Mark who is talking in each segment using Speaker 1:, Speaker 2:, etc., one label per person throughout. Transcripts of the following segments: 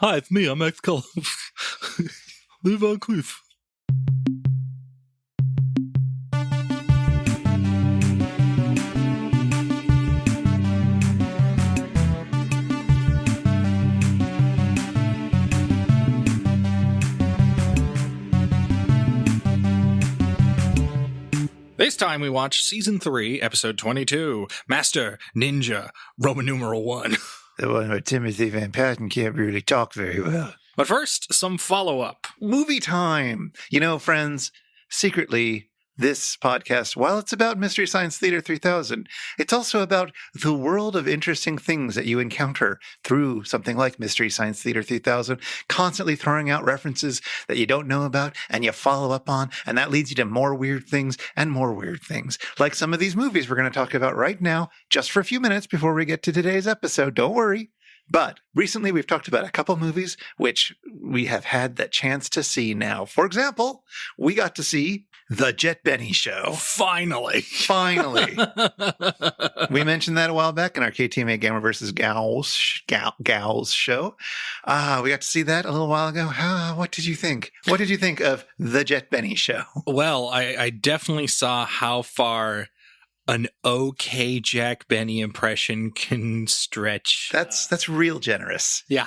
Speaker 1: Hi, it's me. I'm ex-Call. Live on Cleef. This time we watch Season 3, Episode 22, Master Ninja, Roman numeral 1.
Speaker 2: The one where Timothy Van Patten can't really talk very well.
Speaker 1: But first, some follow-up.
Speaker 2: Movie time! You know, friends, secretly, this podcast, while it's about Mystery Science Theater 3000, it's also about the world of interesting things that you encounter through something like Mystery Science Theater 3000, constantly throwing out references that you don't know about and you follow up on, and that leads you to more weird things and more weird things. Like some of these movies we're going to talk about right now, just for a few minutes before we get to today's episode. Don't worry. But recently we've talked about a couple movies which we have had the chance to see now. For example, we got to see The Jet Benny Show.
Speaker 1: Finally.
Speaker 2: We mentioned that a while back in our KTMA Gamma vs. Gals show. We got to see that a little while ago. What did you think? What did you think of The Jet Benny Show?
Speaker 1: Well, I definitely saw how far an okay Jack Benny impression can stretch.
Speaker 2: That's real generous.
Speaker 1: Yeah.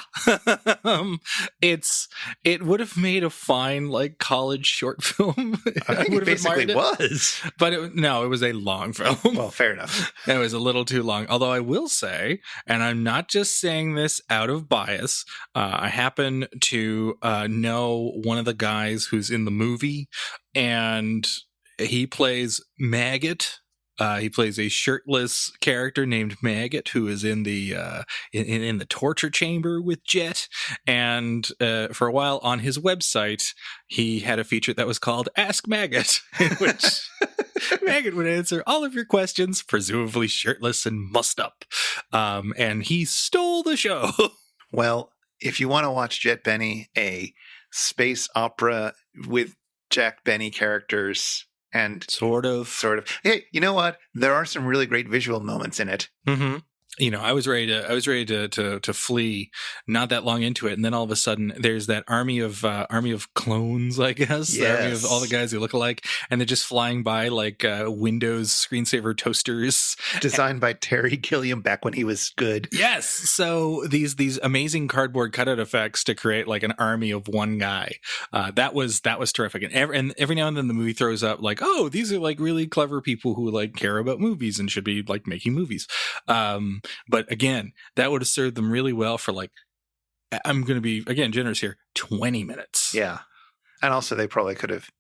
Speaker 1: It would have made a fine like college short film.
Speaker 2: I think it basically was.
Speaker 1: But it was a long film.
Speaker 2: Well, fair enough.
Speaker 1: It was a little too long. Although I will say, and I'm not just saying this out of bias, I happen to know one of the guys who's in the movie, and he plays Maggot. He plays a shirtless character named Maggot who is in the in the torture chamber with Jet. And for a while on his website, he had a feature that was called Ask Maggot, in which Maggot would answer all of your questions, presumably shirtless and mussed up. And he stole the show.
Speaker 2: Well, if you want to watch Jet Benny, a space opera with Jack Benny characters, and sort of. Hey, you know what? There are some really great visual moments in it.
Speaker 1: Mm-hmm. You know, I was ready to flee not that long into it, and then all of a sudden there's that army of clones, I guess.
Speaker 2: Yes.
Speaker 1: Army of all the guys who look alike, and they're just flying by like Windows screensaver toasters,
Speaker 2: designed by Terry Gilliam back when he was good.
Speaker 1: Yes. So these amazing cardboard cutout effects to create like an army of one guy. That was terrific. And every now and then the movie throws up like, oh, these are like really clever people who like care about movies and should be like making movies. But again, that would have served them really well for like, I'm going to be, again, generous here, 20 minutes.
Speaker 2: Yeah. And also they probably could have,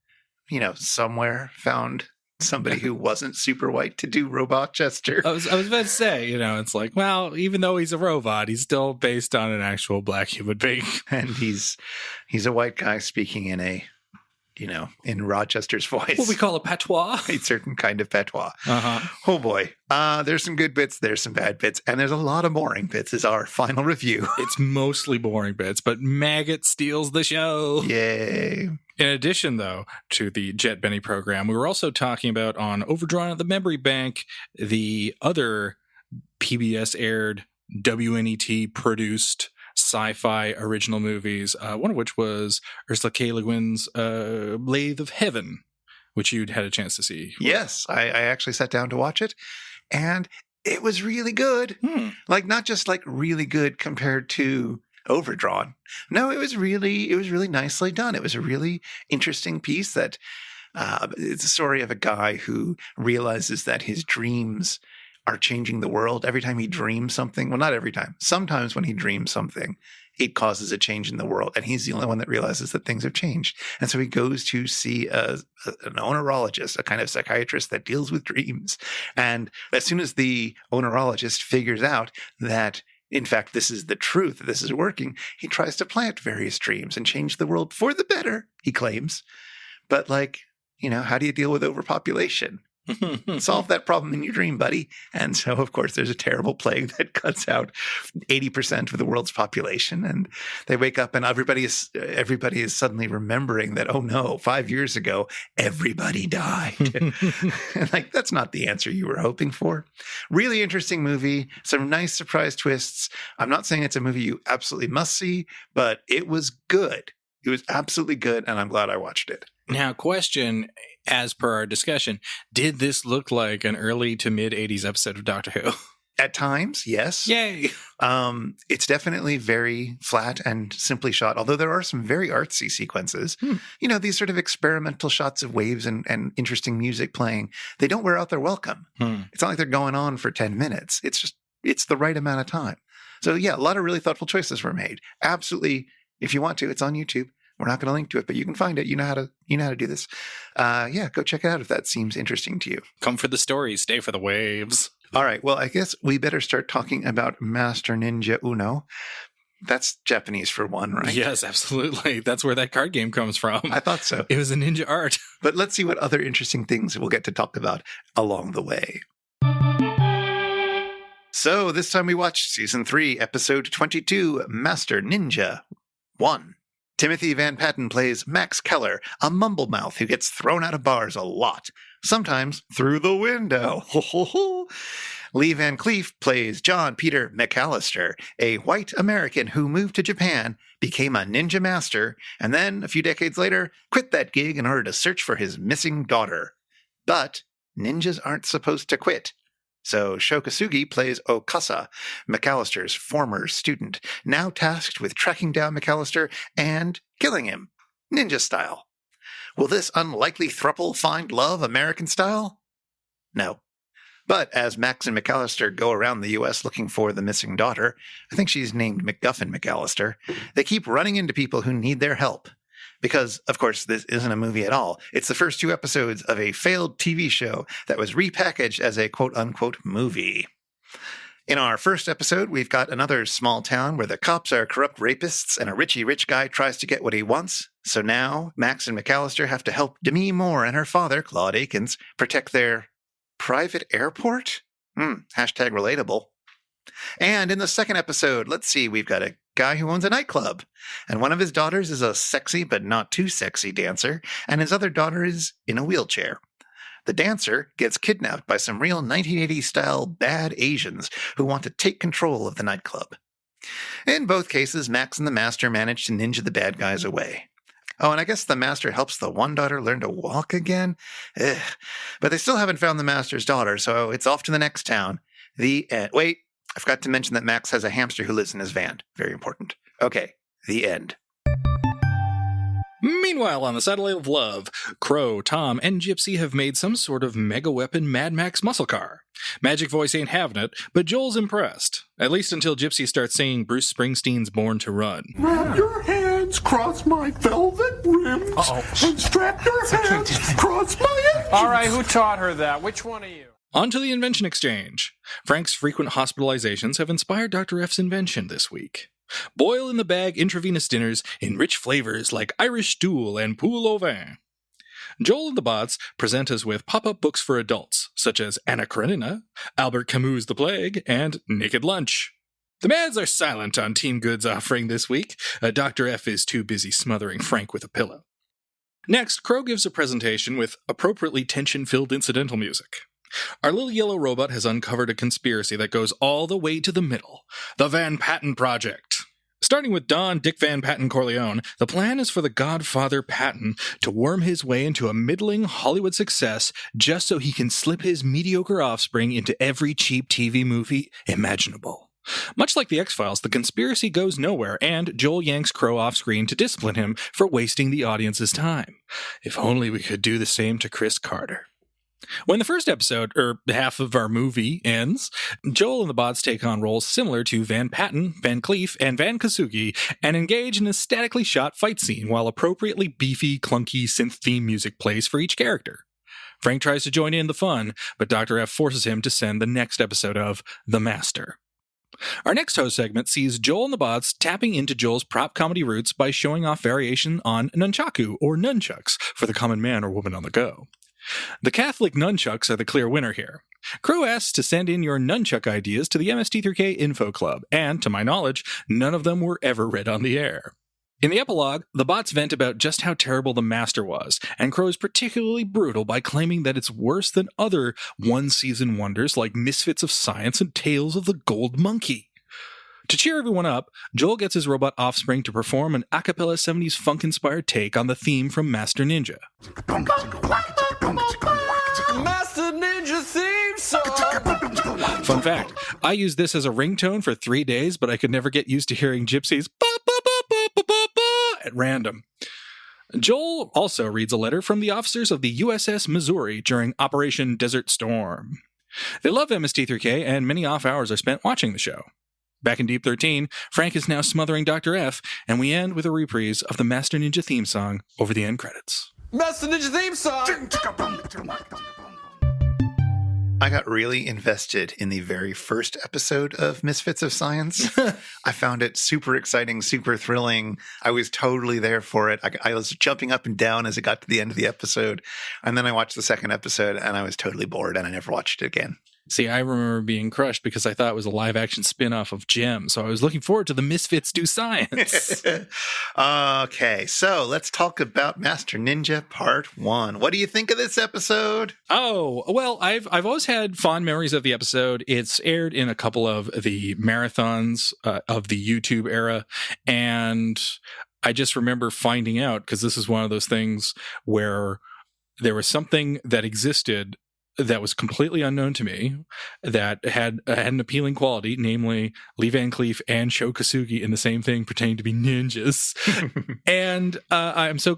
Speaker 2: somewhere found somebody who wasn't super white to do Robot Chester.
Speaker 1: I was about to say, it's like, well, even though he's a robot, he's still based on an actual black human being.
Speaker 2: And he's a white guy speaking in in Rochester's voice.
Speaker 1: What we call a patois.
Speaker 2: A certain kind of patois.
Speaker 1: Uh-huh.
Speaker 2: Oh boy. There's some good bits, there's some bad bits, and there's a lot of boring bits is our final review.
Speaker 1: It's mostly boring bits, but Maggot steals the show.
Speaker 2: Yay.
Speaker 1: In addition, though, to the Jet Benny program, we were also talking about on Overdrawn at the Memory Bank, the other PBS aired, WNET produced sci-fi original movies, one of which was Ursula K. Le Guin's Lathe of Heaven, which you'd had a chance to see.
Speaker 2: Yes, I actually sat down to watch it, and it was really good. Like, not just like really good compared to Overdrawn. No, it was really nicely done. It was a really interesting piece that it's a story of a guy who realizes that his dreams are changing the world every time he dreams something. Well, not every time. Sometimes when he dreams something, it causes a change in the world. And he's the only one that realizes that things have changed. And so he goes to see an onerologist, a kind of psychiatrist that deals with dreams. And as soon as the onerologist figures out that, in fact, this is the truth, this is working, he tries to plant various dreams and change the world for the better, he claims. But how do you deal with overpopulation? Solve that problem in your dream, buddy. And so, of course, there's a terrible plague that cuts out 80% of the world's population. And they wake up and everybody is suddenly remembering that, oh no, 5 years ago, everybody died. And like, that's not the answer you were hoping for. Really interesting movie. Some nice surprise twists. I'm not saying it's a movie you absolutely must see, but it was good. It was absolutely good. And I'm glad I watched it.
Speaker 1: Now, question, as per our discussion, did this look like an early to mid 80s episode of Doctor Who?
Speaker 2: At times, yes.
Speaker 1: Yay.
Speaker 2: It's definitely very flat and simply shot, although there are some very artsy sequences. You know, these sort of experimental shots of waves and interesting music playing. They don't wear out their welcome. It's not like they're going on for 10 minutes. It's the right amount of time. So yeah, a lot of really thoughtful choices were made. Absolutely. If you want to, it's on YouTube. We're not going to link to it, but you can find it. You know how to do this. Yeah, go check it out if that seems interesting to you.
Speaker 1: Come for the story, stay for the waves.
Speaker 2: All right. Well, I guess we better start talking about Master Ninja Uno. That's Japanese for one, right?
Speaker 1: Yes, absolutely. That's where that card game comes from.
Speaker 2: I thought so.
Speaker 1: It was a ninja art.
Speaker 2: But let's see what other interesting things we'll get to talk about along the way. So this time we watched Season 3, Episode 22, Master Ninja 1. Timothy Van Patten plays Max Keller, a mumblemouth who gets thrown out of bars a lot, sometimes through the window. Lee Van Cleef plays John Peter McAllister, a white American who moved to Japan, became a ninja master, and then, a few decades later, quit that gig in order to search for his missing daughter. But ninjas aren't supposed to quit. So Shokasugi plays Okasa, McAllister's former student, now tasked with tracking down McAllister and killing him, ninja style. Will this unlikely throuple find love American style? No. But as Max and McAllister go around the U.S. looking for the missing daughter, I think she's named McGuffin McAllister, they keep running into people who need their help. Because, of course, this isn't a movie at all. It's the first 2 episodes of a failed TV show that was repackaged as a quote-unquote movie. In our first episode, we've got another small town where the cops are corrupt rapists and a rich guy tries to get what he wants. So now, Max and McAllister have to help Demi Moore and her father, Claude Akins, protect their private airport? Hashtag relatable. And in the second episode, let's see, we've got a guy who owns a nightclub, and one of his daughters is a sexy but not too sexy dancer, and his other daughter is in a wheelchair. The dancer gets kidnapped by some real 1980s-style bad Asians who want to take control of the nightclub. In both cases, Max and the Master manage to ninja the bad guys away. Oh, and I guess the Master helps the one daughter learn to walk again? Ugh. But they still haven't found the Master's daughter, so it's off to the next town. The end. Wait, I forgot to mention that Max has a hamster who lives in his van. Very important. Okay, the end.
Speaker 1: Meanwhile, on the satellite of love, Crow, Tom, and Gypsy have made some sort of mega weapon Mad Max muscle car. Magic Voice ain't having it, but Joel's impressed. At least until Gypsy starts singing Bruce Springsteen's Born to Run.
Speaker 3: Wrap your hands cross my velvet rims and strap your hands cross my edges.
Speaker 4: All right, who taught her that? Which one of you?
Speaker 1: On to the invention exchange. Frank's frequent hospitalizations have inspired Dr. F's invention this week. Boil in the bag intravenous dinners in rich flavors like Irish stool and poule au vin. Joel and the Bots present us with pop-up books for adults, such as Anna Karenina, Albert Camus' The Plague, and Naked Lunch. The Mads are silent on Team Good's offering this week. Dr. F is too busy smothering Frank with a pillow. Next, Crow gives a presentation with appropriately tension-filled incidental music. Our little yellow robot has uncovered a conspiracy that goes all the way to the middle, the Van Patten Project. Starting with Don Dick Van Patten Corleone, the plan is for the godfather Patten to worm his way into a middling Hollywood success just so he can slip his mediocre offspring into every cheap TV movie imaginable. Much like the X-Files, the conspiracy goes nowhere, and Joel yanks Crow off screen to discipline him for wasting the audience's time. If only we could do the same to Chris Carter. When the first episode, or half of our movie, ends, Joel and the Bots take on roles similar to Van Patten, Van Cleef, and Van Kasugi, and engage in a statically shot fight scene while appropriately beefy, clunky synth theme music plays for each character. Frank tries to join in the fun, but Dr. F forces him to send the next episode of The Master. Our next host segment sees Joel and the Bots tapping into Joel's prop comedy roots by showing off variation on nunchaku, or nunchucks, for the common man or woman on the go. The Catholic nunchucks are the clear winner here. Crow asks to send in your nunchuck ideas to the MST3K Info Club, and to my knowledge, none of them were ever read on the air. In the epilogue, the bots vent about just how terrible the Master was, and Crow is particularly brutal by claiming that it's worse than other one-season wonders like Misfits of Science and Tales of the Gold Monkey. To cheer everyone up, Joel gets his robot offspring to perform an a cappella 70s funk-inspired take on the theme from Master Ninja.
Speaker 4: Master Ninja theme song!
Speaker 1: Fun fact, I used this as a ringtone for 3 days, but I could never get used to hearing Gypsy's ba-ba-ba-ba-ba-ba at random. Joel also reads a letter from the officers of the USS Missouri during Operation Desert Storm. They love MST3K, and many off hours are spent watching the show. Back in Deep 13, Frank is now smothering Dr. F, and we end with a reprise of the Master Ninja theme song over the end credits.
Speaker 4: Master Ninja theme song!
Speaker 2: I got really invested in the very first episode of Misfits of Science. I found it super exciting, super thrilling. I was totally there for it. I was jumping up and down as it got to the end of the episode. And then I watched the second episode and I was totally bored and I never watched it again.
Speaker 1: See, I remember being crushed because I thought it was a live-action spin-off of Gem, so I was looking forward to the Misfits Do Science.
Speaker 2: Okay, so let's talk about Master Ninja Part 1. What do you think of this episode?
Speaker 1: Oh, well, I've always had fond memories of the episode. It's aired in a couple of the marathons of the YouTube era, and I just remember finding out, because this is one of those things where there was something that existed that was completely unknown to me, that had an appealing quality, namely Lee Van Cleef and Sho Kosugi in the same thing, pretending to be ninjas. And I'm so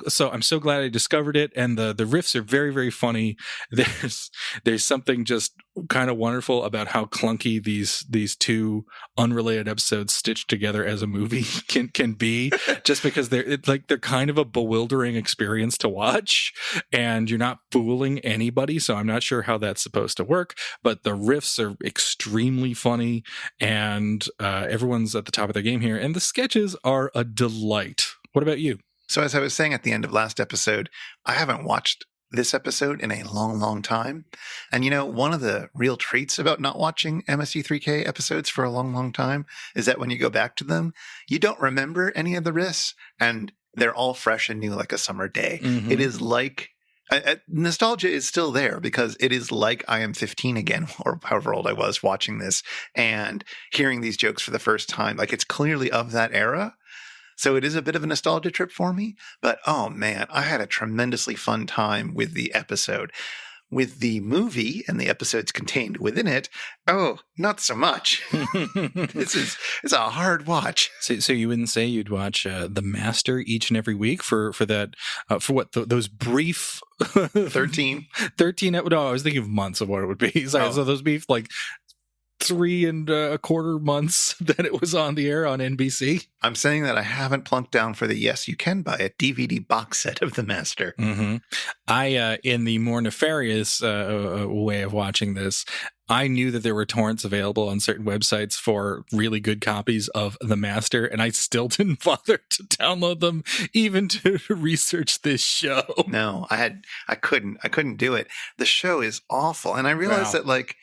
Speaker 1: glad I discovered it. And the riffs are very, very funny. There's something just kind of wonderful about how clunky these two unrelated episodes stitched together as a movie can be, just because they're kind of a bewildering experience to watch, and you're not fooling anybody. So I'm not sure how that's supposed to work, but the riffs are extremely funny, and everyone's at the top of their game here, and the sketches are a delight. What about you?
Speaker 2: So as I was saying at the end of last episode, I haven't watched this episode in a long, long time. And you know, one of the real treats about not watching MST3K episodes for a long, long time is that when you go back to them, you don't remember any of the risks, and they're all fresh and new like a summer day. Mm-hmm. It is like nostalgia is still there, because it is like I am 15 again, or however old I was watching this and hearing these jokes for the first time. Like, it's clearly of that era. So it is a bit of a nostalgia trip for me, but oh man, I had a tremendously fun time with the episode. With the movie and the episodes contained within it, oh, not so much. It's a hard watch.
Speaker 1: So you wouldn't say you'd watch The Master each and every week for that, for what, those brief
Speaker 2: 13?
Speaker 1: 13, no, I was thinking of months of what it would be. Sorry, so those brief, like 3 1/4 months that it was on the air on NBC.
Speaker 2: I'm saying that I haven't plunked down for the Yes You Can Buy a DVD box set of The Master.
Speaker 1: Mm-hmm. I, in the more nefarious way of watching this, I knew that there were torrents available on certain websites for really good copies of The Master, and I still didn't bother to download them, even to research this show.
Speaker 2: No, I couldn't do it. The show is awful, and I realized that, like,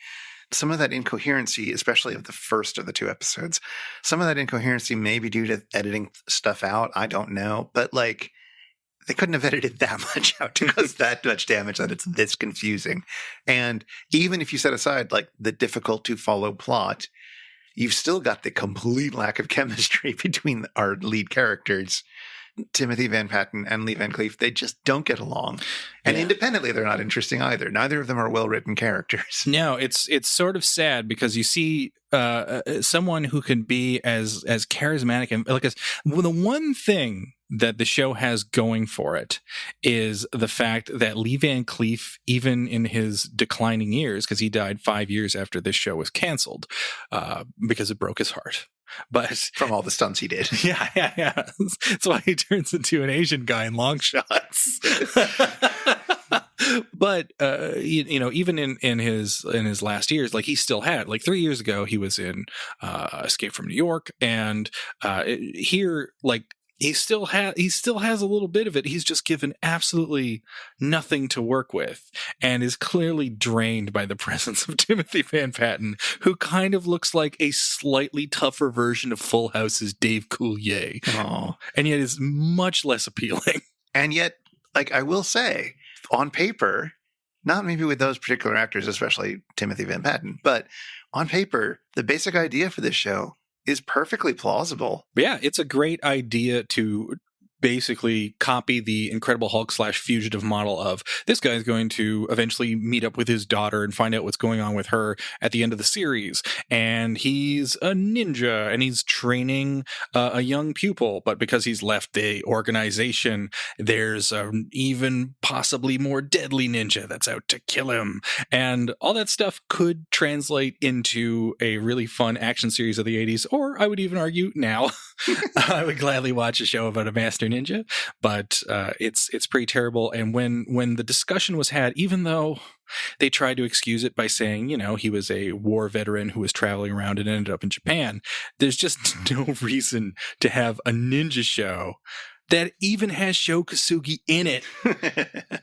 Speaker 2: some of that incoherency, especially of the first of the 2 episodes, some of that incoherency may be due to editing stuff out. I don't know. But, like, they couldn't have edited that much out to cause that much damage that it's this confusing. And even if you set aside, like, the difficult to follow plot, you've still got the complete lack of chemistry between our lead characters, Timothy Van Patten and Lee Van Cleef. They just don't get along. And independently, they're not interesting either. Neither of them are well-written characters.
Speaker 1: No, it's sort of sad, because you see someone who can be as charismatic and like the one thing that the show has going for it is the fact that Lee Van Cleef, even in his declining years, because he died 5 years after this show was canceled, because it broke his heart. But
Speaker 2: from all the stunts he did.
Speaker 1: Yeah. That's why he turns into an Asian guy in long shots. But you know, even in his last years, like, he still had, like, 3 years ago he was in Escape from New York, and here, like, he still has a little bit of it. He's just given absolutely nothing to work with and is clearly drained by the presence of Timothy Van Patten, who kind of looks like a slightly tougher version of Full House's Dave Coulier.
Speaker 2: Oh.
Speaker 1: And yet is much less appealing.
Speaker 2: And yet, like I will say, on paper, not maybe with those particular actors, especially Timothy Van Patten, but on paper, the basic idea for this show is perfectly plausible.
Speaker 1: Yeah, it's a great idea to basically copy the Incredible Hulk / fugitive model of this guy is going to eventually meet up with his daughter and find out what's going on with her at the end of the series. And he's a ninja and he's training a young pupil. But because he's left the organization, there's an even possibly more deadly ninja that's out to kill him. And all that stuff could translate into a really fun action series of the 80s. Or I would even argue now, I would gladly watch a show about a master ninja, but it's pretty terrible. And when the discussion was had, even though they tried to excuse it by saying, you know, he was a war veteran who was traveling around and ended up in Japan, there's just no reason to have a ninja show that even has Sho Kosugi in it,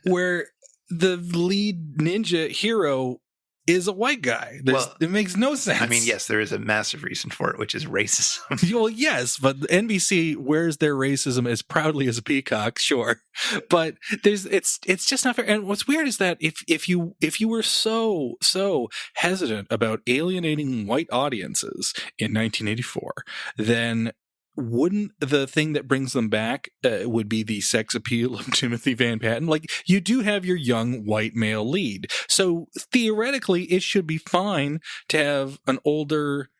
Speaker 1: where the lead ninja hero is a white guy. It makes no sense.
Speaker 2: I mean, yes, there is a massive reason for it, which is racism.
Speaker 1: Well, yes, but NBC wears their racism as proudly as a peacock, sure. But it's just not fair. And what's weird is that if you were so hesitant about alienating white audiences in 1984, then wouldn't the thing that brings them back would be the sex appeal of Timothy Van Patten? Like, you do have your young white male lead. So theoretically, it should be fine to have an older,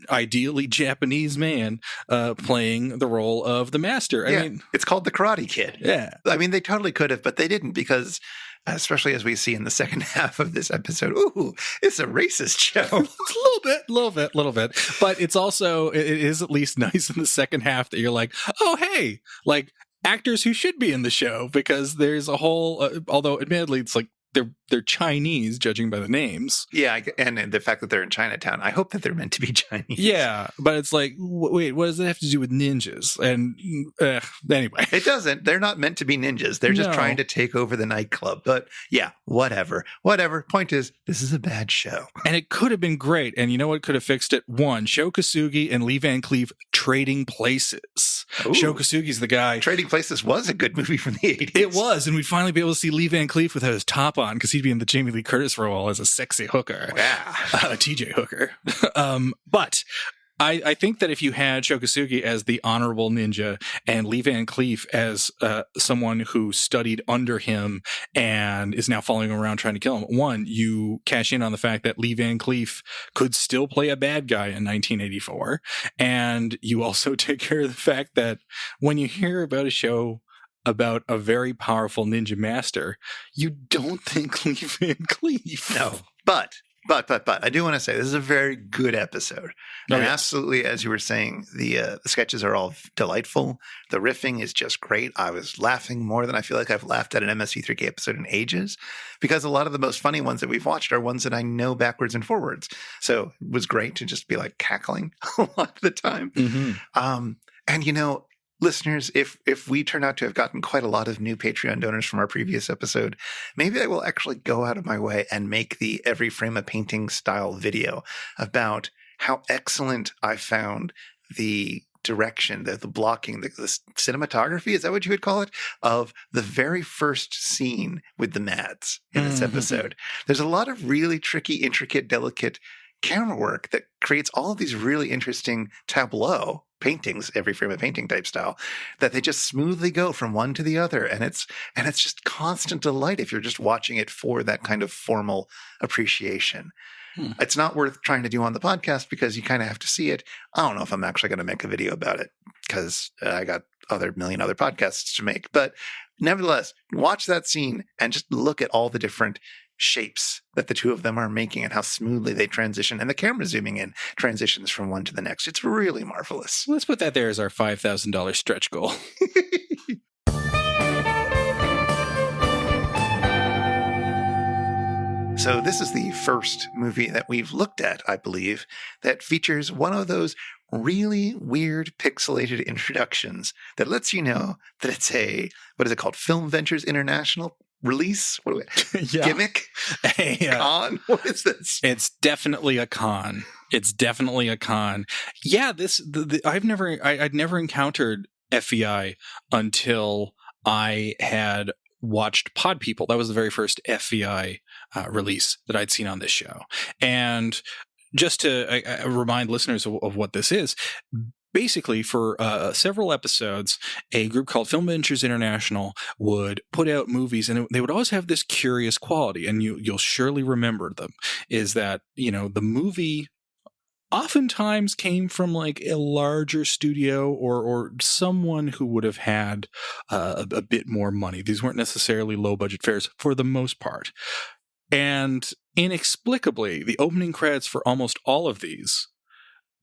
Speaker 1: ideally Japanese man playing the role of the master. I mean,
Speaker 2: it's called The Karate Kid.
Speaker 1: Yeah.
Speaker 2: I mean, they totally could have, but they didn't because, especially as we see in the second half of this episode, ooh, it's a racist show.
Speaker 1: a little bit. But it's also, it is at least nice in the second half that you're like, oh, hey, like actors who should be in the show, because there's a whole, although admittedly it's like, they're Chinese, judging by the names.
Speaker 2: Yeah, and the fact that they're in Chinatown, I hope that they're meant to be Chinese.
Speaker 1: Yeah, but it's like, wait, what does that have to do with ninjas? And anyway.
Speaker 2: It doesn't. They're not meant to be ninjas. They're just trying to take over the nightclub. But yeah, whatever. Point is, this is a bad show.
Speaker 1: And it could have been great. And you know what could have fixed it? One, Sho Kosugi and Lee Van Cleef trading places.
Speaker 2: Ooh.
Speaker 1: Sho Kosugi's the guy.
Speaker 2: Trading Places was a good movie from the 80s.
Speaker 1: It was, and we'd finally be able to see Lee Van Cleef without his top on, because he'd be in the Jamie Lee Curtis role as a sexy hooker.
Speaker 2: Yeah.
Speaker 1: TJ Hooker. But I think that if you had Sho Kosugi as the honorable ninja and Lee Van Cleef as someone who studied under him and is now following him around trying to kill him, one, you cash in on the fact that Lee Van Cleef could still play a bad guy in 1984. And you also take care of the fact that when you hear about a show about a very powerful ninja master, you don't think Lee Van Cleef.
Speaker 2: No, but I do want to say this is a very good episode. And absolutely, as you were saying, the sketches are all delightful. The riffing is just great. I was laughing more than I feel like I've laughed at an MST3K episode in ages, because a lot of the most funny ones that we've watched are ones that I know backwards and forwards. So it was great to just be like cackling a lot of the time.
Speaker 1: Mm-hmm.
Speaker 2: And you know, listeners, if we turn out to have gotten quite a lot of new Patreon donors from our previous episode, maybe I will actually go out of my way and make the Every Frame a Painting style video about how excellent I found the direction, the blocking, the cinematography, is that what you would call it, of the very first scene with the Mads in this episode. There's a lot of really tricky, intricate, delicate camera work that creates all of these really interesting tableau paintings, Every Frame a Painting type style, that they just smoothly go from one to the other. And it's just constant delight if you're just watching it for that kind of formal appreciation. It's not worth trying to do on the podcast because you kind of have to see it. I don't know if I'm actually going to make a video about it because I got million other podcasts to make. But nevertheless, watch that scene and just look at all the different shapes that the two of them are making and how smoothly they transition, and the camera zooming in transitions from one to the next. It's really marvelous.
Speaker 1: Let's put that there as our $5,000 stretch goal.
Speaker 2: So this is the first movie that we've looked at, I believe, that features one of those really weird pixelated introductions that lets you know that it's a, what is it called? Film Ventures International release?
Speaker 1: Yeah.
Speaker 2: Gimmick? Con? What is this?
Speaker 1: It's definitely a con. Yeah, I'd never encountered FEI until I had watched Pod People. That was the very first FEI release that I'd seen on this show. And just to remind listeners of what this is, basically for several episodes, a group called Film Ventures International would put out movies, and they would always have this curious quality, and you'll surely remember them, is that, the movie oftentimes came from like a larger studio or someone who would have had a bit more money. These weren't necessarily low budget fares for the most part. And inexplicably, the opening credits for almost all of these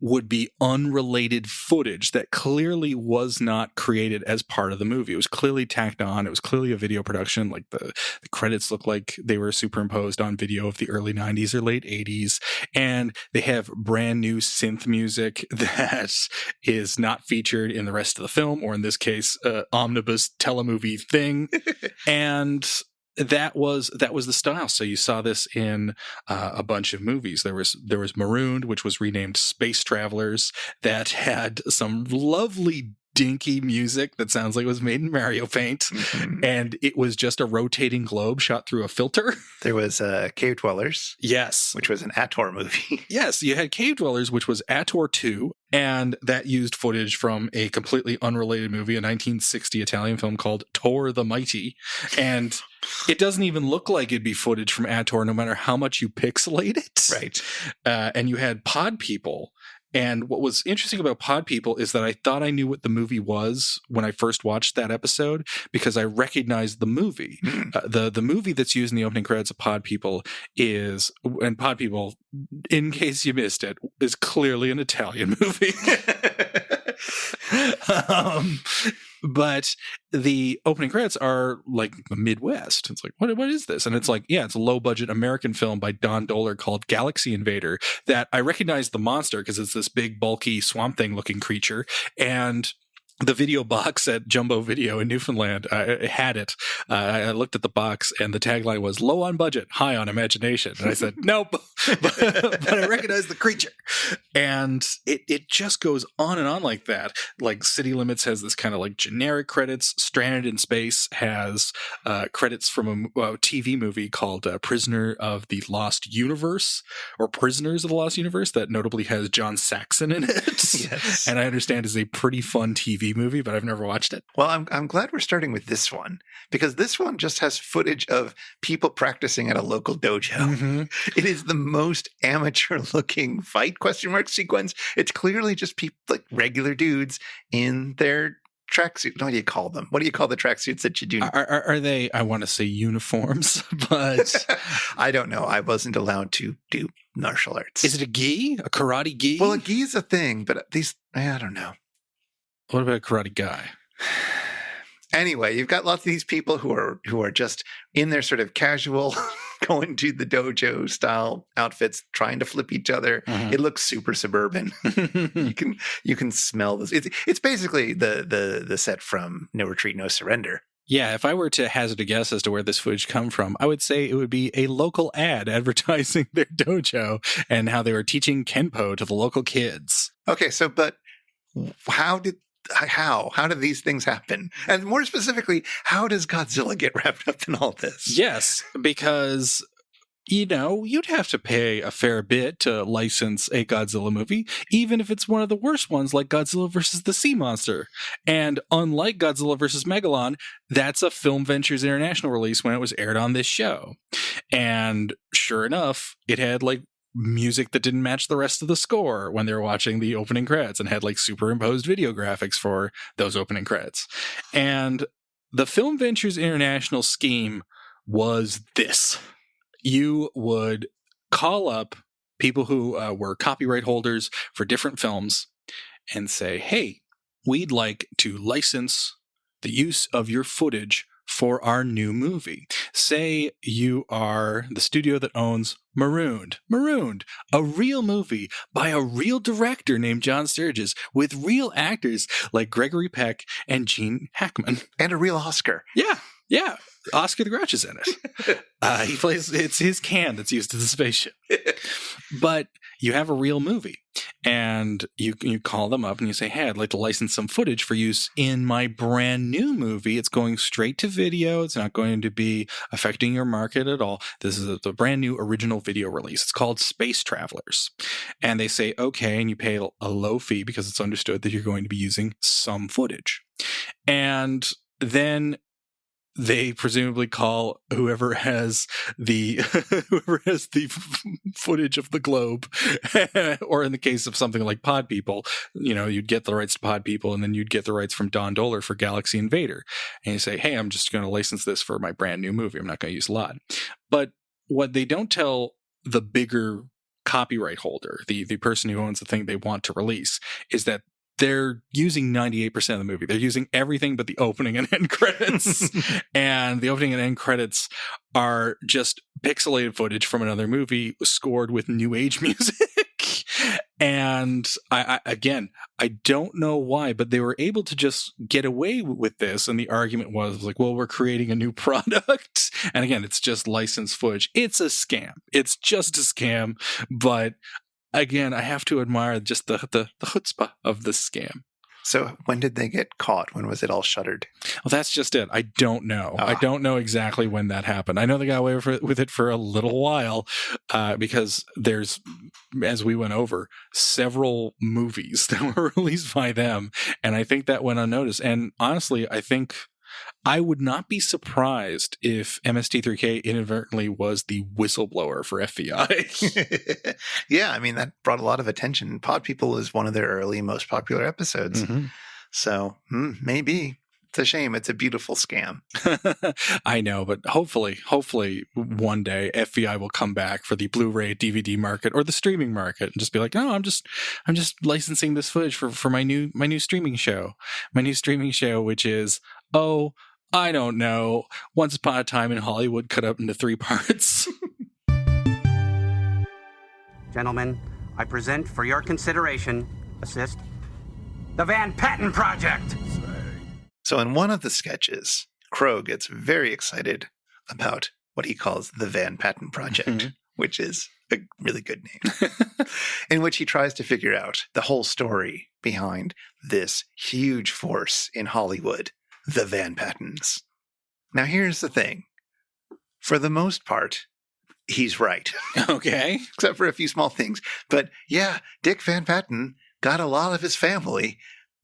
Speaker 1: would be unrelated footage that clearly was not created as part of the movie. It was clearly tacked on. It was clearly a video production. Like the credits look like they were superimposed on video of the early 90s or late 80s. And they have brand new synth music that is not featured in the rest of the film, or in this case, omnibus telemovie thing. And that was the style. So you saw this in a bunch of movies. There was Marooned, which was renamed Space Travelers, that had some lovely dinky music that sounds like it was made in Mario Paint, and it was just a rotating globe shot through a filter.
Speaker 2: There was Cave Dwellers.
Speaker 1: Yes.
Speaker 2: Which was an Ator movie.
Speaker 1: Yes, you had Cave Dwellers, which was Ator 2, and that used footage from a completely unrelated movie, a 1960 Italian film called Tor the Mighty. And it doesn't even look like it'd be footage from Ator, no matter how much you pixelate it.
Speaker 2: Right.
Speaker 1: And you had Pod People. And what was interesting about Pod People is that I thought I knew what the movie was when I first watched that episode, because I recognized the movie. The movie that's used in the opening credits of Pod People and Pod People, in case you missed it, is clearly an Italian movie. But the opening credits are like the Midwest. It's like, what is this? And it's like, yeah, it's a low budget American film by Don Dohler called Galaxy Invader, that I recognize the monster because it's this big, bulky swamp thing looking creature. And the video box at Jumbo Video in Newfoundland had it. I looked at the box, and the tagline was "Low on budget, high on imagination." And I said, "Nope," but I recognize the creature. And it just goes on and on like that. Like City Limits has this kind of like generic credits. Stranded in Space has credits from a TV movie called Prisoner of the Lost Universe, or Prisoners of the Lost Universe, that notably has John Saxon in it.
Speaker 2: Yes.
Speaker 1: And I understand is a pretty fun TV movie, but I've never watched it.
Speaker 2: Well, I'm glad we're starting with this one, because this one just has footage of people practicing at a local dojo.
Speaker 1: Mm-hmm.
Speaker 2: It is the most amateur looking fight ? Sequence. It's clearly just people, like regular dudes in their tracksuit. What do you call them? What do you call the tracksuits that you do?
Speaker 1: Are they, I want to say uniforms, but
Speaker 2: I don't know. I wasn't allowed to do martial arts.
Speaker 1: Is it a gi? A karate gi?
Speaker 2: Well, a gi is a thing, but I don't know.
Speaker 1: What about a karate guy?
Speaker 2: Anyway, you've got lots of these people who are just in their sort of casual going to the dojo style outfits, trying to flip each other. Mm-hmm. It looks super suburban. you can smell this. It's basically the set from No Retreat, No Surrender.
Speaker 1: Yeah, if I were to hazard a guess as to where this footage come from, I would say it would be a local ad advertising their dojo and how they were teaching Kenpo to the local kids.
Speaker 2: Okay, so but how did these things happen? And more specifically, how does Godzilla get wrapped up in all this?
Speaker 1: Yes, because, you'd have to pay a fair bit to license a Godzilla movie, even if it's one of the worst ones like Godzilla vs. the Sea Monster. And unlike Godzilla vs. Megalon, that's a Film Ventures International release when it was aired on this show. And sure enough, it had like music that didn't match the rest of the score when they were watching the opening credits, and had like superimposed video graphics for those opening credits. And the Film Ventures International scheme was this. You would call up people who were copyright holders for different films and say, hey, we'd like to license the use of your footage for our new movie. Say you are the studio that owns Marooned, a real movie by a real director named John Sturges with real actors like Gregory Peck and Gene Hackman.
Speaker 2: And a real Oscar.
Speaker 1: Yeah. Oscar the Grouch is in it. He plays, it's his can that's used as a spaceship. But you have a real movie, and you call them up and you say, hey, I'd like to license some footage for use in my brand new movie. It's going straight to video. It's not going to be affecting your market at all. This is the brand new original video release. It's called Space Travelers. And they say, okay, and you pay a low fee because it's understood that you're going to be using some footage. And then they presumably call whoever has the footage of the globe, or in the case of something like Pod People, you'd get the rights to Pod People, and then you'd get the rights from Don Dohler for Galaxy Invader, and you say, hey, I'm just going to license this for my brand new movie. I'm not going to use a lot. But what they don't tell the bigger copyright holder, the person who owns the thing they want to release, is that they're using 98% of the movie. They're using everything but the opening and end credits. And the opening and end credits are just pixelated footage from another movie scored with new age music. And I don't know why, but they were able to just get away with this. And the argument was like, well, we're creating a new product. And again, it's just licensed footage. It's a scam. It's just a scam. But again, I have to admire just the chutzpah of this scam.
Speaker 2: So when did they get caught? When was it all shuttered?
Speaker 1: Well, that's just it. I don't know. I don't know exactly when that happened. I know they got away with it for a little while because there's, as we went over, several movies that were released by them. And I think that went unnoticed. And honestly, I think I would not be surprised if MST3K inadvertently was the whistleblower for FBI.
Speaker 2: Yeah, I mean, that brought a lot of attention. Pod People is one of their early, most popular episodes. Mm-hmm. So maybe. It's a shame. It's a beautiful scam.
Speaker 1: I know, but hopefully one day FBI will come back for the Blu-ray DVD market or the streaming market and just be like, no, I'm just licensing this footage for my new streaming show. My new streaming show, which is, I don't know, Once Upon a Time in Hollywood cut up into 3 parts.
Speaker 5: Gentlemen, I present for your consideration, the Van Patten Project.
Speaker 2: So in one of the sketches, Crow gets very excited about what he calls the Van Patten Project, which is a really good name, in which he tries to figure out the whole story behind this huge force in Hollywood, the Van Pattens. Now, here's the thing. For the most part, he's right.
Speaker 1: Okay.
Speaker 2: Except for a few small things. But yeah, Dick Van Patten got a lot of his family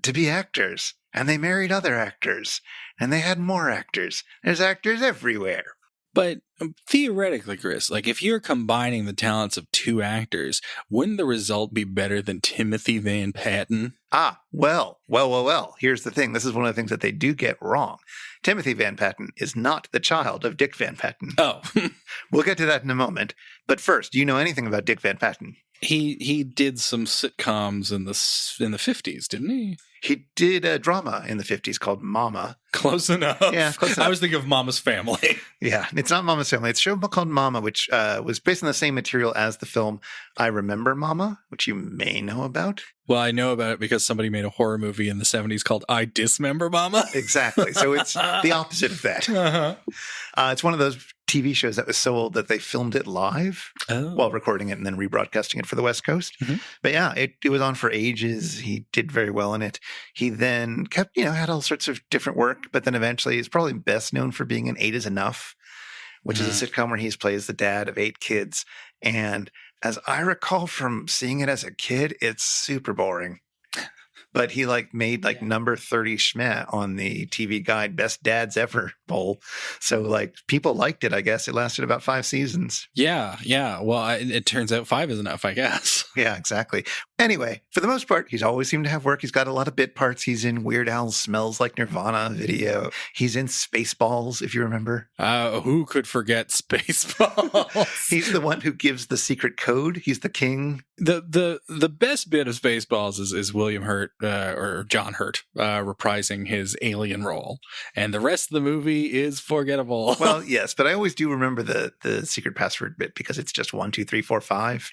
Speaker 2: to be actors. And they married other actors. And they had more actors. There's actors everywhere.
Speaker 1: But theoretically, Chris, like if you're combining the talents of 2 actors, wouldn't the result be better than Timothy Van Patten?
Speaker 2: Well. Here's the thing. This is one of the things that they do get wrong. Timothy Van Patten is not the child of Dick Van Patten.
Speaker 1: Oh.
Speaker 2: We'll get to that in a moment. But first, do you know anything about Dick Van Patten?
Speaker 1: He did some sitcoms in the 50s, didn't he?
Speaker 2: He did a drama in the 50s called Mama.
Speaker 1: Close enough.
Speaker 2: Yeah, close enough.
Speaker 1: I was thinking of Mama's Family.
Speaker 2: Yeah, it's not Mama's Family. It's a show called Mama, which was based on the same material as the film I Remember Mama, which you may know about.
Speaker 1: Well, I know about it because somebody made a horror movie in the 70s called I Dismember Mama.
Speaker 2: Exactly. So it's the opposite of that. Uh-huh. It's one of those TV shows that was so old that they filmed it live while recording it and then rebroadcasting it for the West Coast. Mm-hmm. But yeah, it was on for ages. He did very well in it. He then kept, had all sorts of different work, but then eventually he's probably best known for being in 8 is Enough, which is a sitcom where he plays the dad of 8 kids. And as I recall from seeing it as a kid, it's super boring. But he made number 30 Schmeh on the TV Guide Best Dads Ever poll. So people liked it, I guess. It lasted about 5 seasons.
Speaker 1: Yeah. Well, it turns out 5 is enough, I guess.
Speaker 2: Yeah, exactly. Anyway, for the most part, he's always seemed to have work. He's got a lot of bit parts. He's in Weird Al's Smells Like Nirvana video. He's in Spaceballs, if you remember.
Speaker 1: Who could forget Spaceballs?
Speaker 2: He's the one who gives the secret code. He's the king.
Speaker 1: The best bit of Spaceballs is William Hurt or John Hurt, reprising his alien role. And the rest of the movie is forgettable.
Speaker 2: Well, yes, but I always do remember the secret password bit because it's just 1, 2, 3, 4, 5.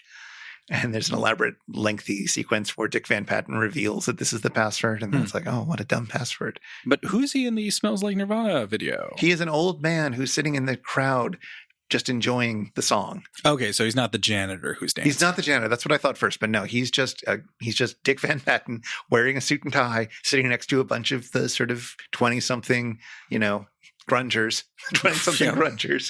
Speaker 2: And there's an elaborate, lengthy sequence where Dick Van Patten reveals that this is the password. And that's like, oh, what a dumb password.
Speaker 1: But who's he in the Smells Like Nirvana video?
Speaker 2: He is an old man who's sitting in the crowd just enjoying the song.
Speaker 1: Okay, so he's not the janitor who's dancing.
Speaker 2: He's not the janitor. That's what I thought first. But no, he's just Dick Van Patten wearing a suit and tie, sitting next to a bunch of the sort of 20-something, grungers, 20-something grungers.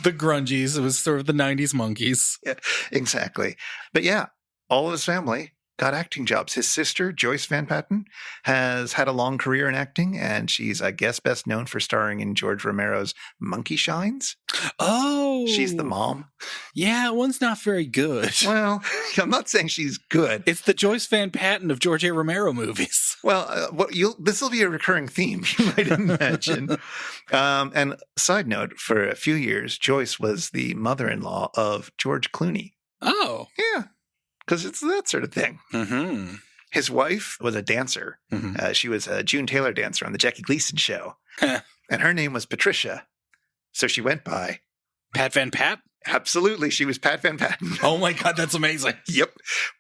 Speaker 1: The grungies. It was sort of the 90s monkeys.
Speaker 2: Yeah, exactly. But yeah, all of his family got acting jobs. His sister, Joyce Van Patten, has had a long career in acting, and she's, I guess, best known for starring in George Romero's Monkey Shines.
Speaker 1: Oh!
Speaker 2: She's the mom.
Speaker 1: Yeah, one's not very good.
Speaker 2: Well, I'm not saying she's good.
Speaker 1: It's the Joyce Van Patten of George A. Romero movies.
Speaker 2: Well, this will be a recurring theme, you might imagine. And side note, for a few years, Joyce was the mother-in-law of George Clooney.
Speaker 1: Oh.
Speaker 2: Yeah, because it's that sort of thing.
Speaker 1: Mm-hmm.
Speaker 2: His wife was a dancer.
Speaker 1: Mm-hmm.
Speaker 2: She was a June Taylor dancer on the Jackie Gleason show. And her name was Patricia. So she went by
Speaker 1: Pat Van Pat?
Speaker 2: Absolutely. She was Pat Van Patten.
Speaker 1: Oh my God, that's amazing.
Speaker 2: Yep.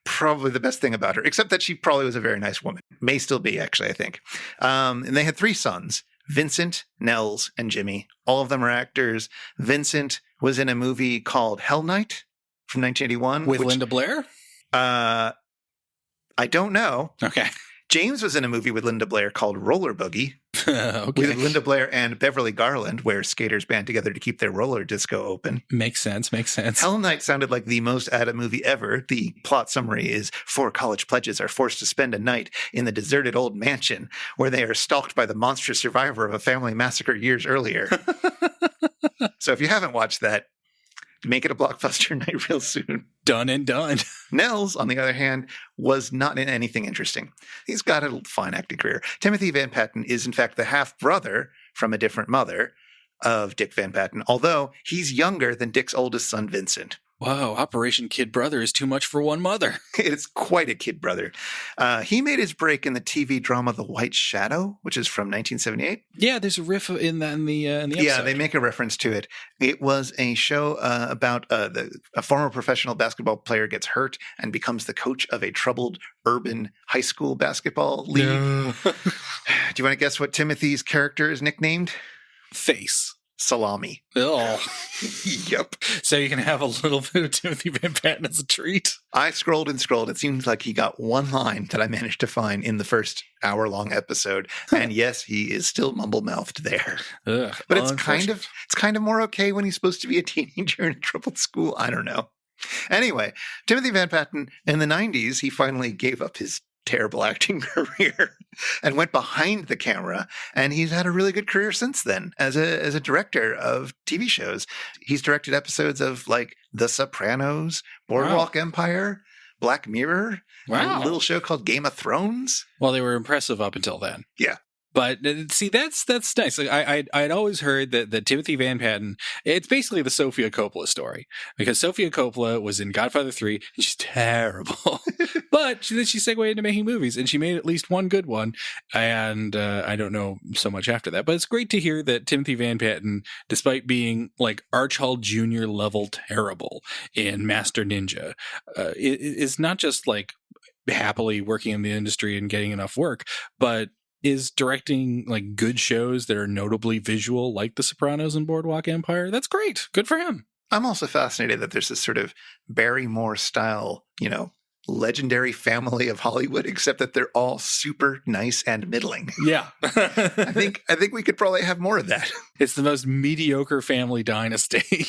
Speaker 2: Probably the best thing about her, except that she probably was a very nice woman. May still be, actually, I think. And they had 3 sons, Vincent, Nels, and Jimmy. All of them are actors. Vincent was in a movie called Hell Night from 1981.
Speaker 1: With Linda Blair?
Speaker 2: I don't know.
Speaker 1: Okay.
Speaker 2: James was in a movie with Linda Blair called Roller Boogie.
Speaker 1: Okay.
Speaker 2: With Linda Blair and Beverly Garland, where skaters band together to keep their roller disco open.
Speaker 1: Makes sense.
Speaker 2: Hell Night sounded like the most Ada movie ever. The plot summary is 4 college pledges are forced to spend a night in the deserted old mansion where they are stalked by the monstrous survivor of a family massacre years earlier. So if you haven't watched that, make it a blockbuster night real soon.
Speaker 1: Done and done.
Speaker 2: Nels, on the other hand, was not in anything interesting. He's got a fine acting career. Timothy Van Patten is, in fact, the half-brother from a different mother of Dick Van Patten, although he's younger than Dick's oldest son, Vincent.
Speaker 1: Whoa, Operation Kid Brother is too much for one mother.
Speaker 2: It's quite a kid brother. He made his break in the TV drama The White Shadow, which is from 1978.
Speaker 1: Yeah, there's a riff in the episode.
Speaker 2: Yeah, they make a reference to it. It was a show about a former professional basketball player gets hurt and becomes the coach of a troubled urban high school basketball league.
Speaker 1: No.
Speaker 2: Do you want to guess what Timothy's character is nicknamed?
Speaker 1: Face.
Speaker 2: Salami.
Speaker 1: Oh.
Speaker 2: Yep.
Speaker 1: So you can have a little bit of Timothy Van Patten as a treat.
Speaker 2: I scrolled and scrolled. It seems like he got one line that I managed to find in the first hour-long episode. And yes, he is still mumble-mouthed there.
Speaker 1: Ugh,
Speaker 2: but it's kind of more okay when he's supposed to be a teenager in a troubled school. I don't know. Anyway, Timothy Van Patten, in the 90s, he finally gave up his terrible acting career and went behind the camera, and he's had a really good career since then as a director of TV shows. He's directed episodes of like The Sopranos, Boardwalk Empire, Black Mirror, a little show called Game of Thrones.
Speaker 1: Well, they were impressive up until then.
Speaker 2: Yeah.
Speaker 1: But see, that's nice. Like, I'd always heard that Timothy Van Patten, it's basically the Sofia Coppola story, because Sofia Coppola was in Godfather 3 and she's terrible, but then she segued into making movies and she made at least one good one. And I don't know so much after that, but it's great to hear that Timothy Van Patten, despite being like Archibald Jr. level terrible in Master Ninja, is not just like happily working in the industry and getting enough work, but is directing like good shows that are notably visual, like The Sopranos and Boardwalk Empire. That's great. Good for him.
Speaker 2: I'm also fascinated that there's this sort of Barrymore style, legendary family of Hollywood, except that they're all super nice and middling.
Speaker 1: Yeah.
Speaker 2: I think we could probably have more of that.
Speaker 1: It's the most mediocre family dynasty.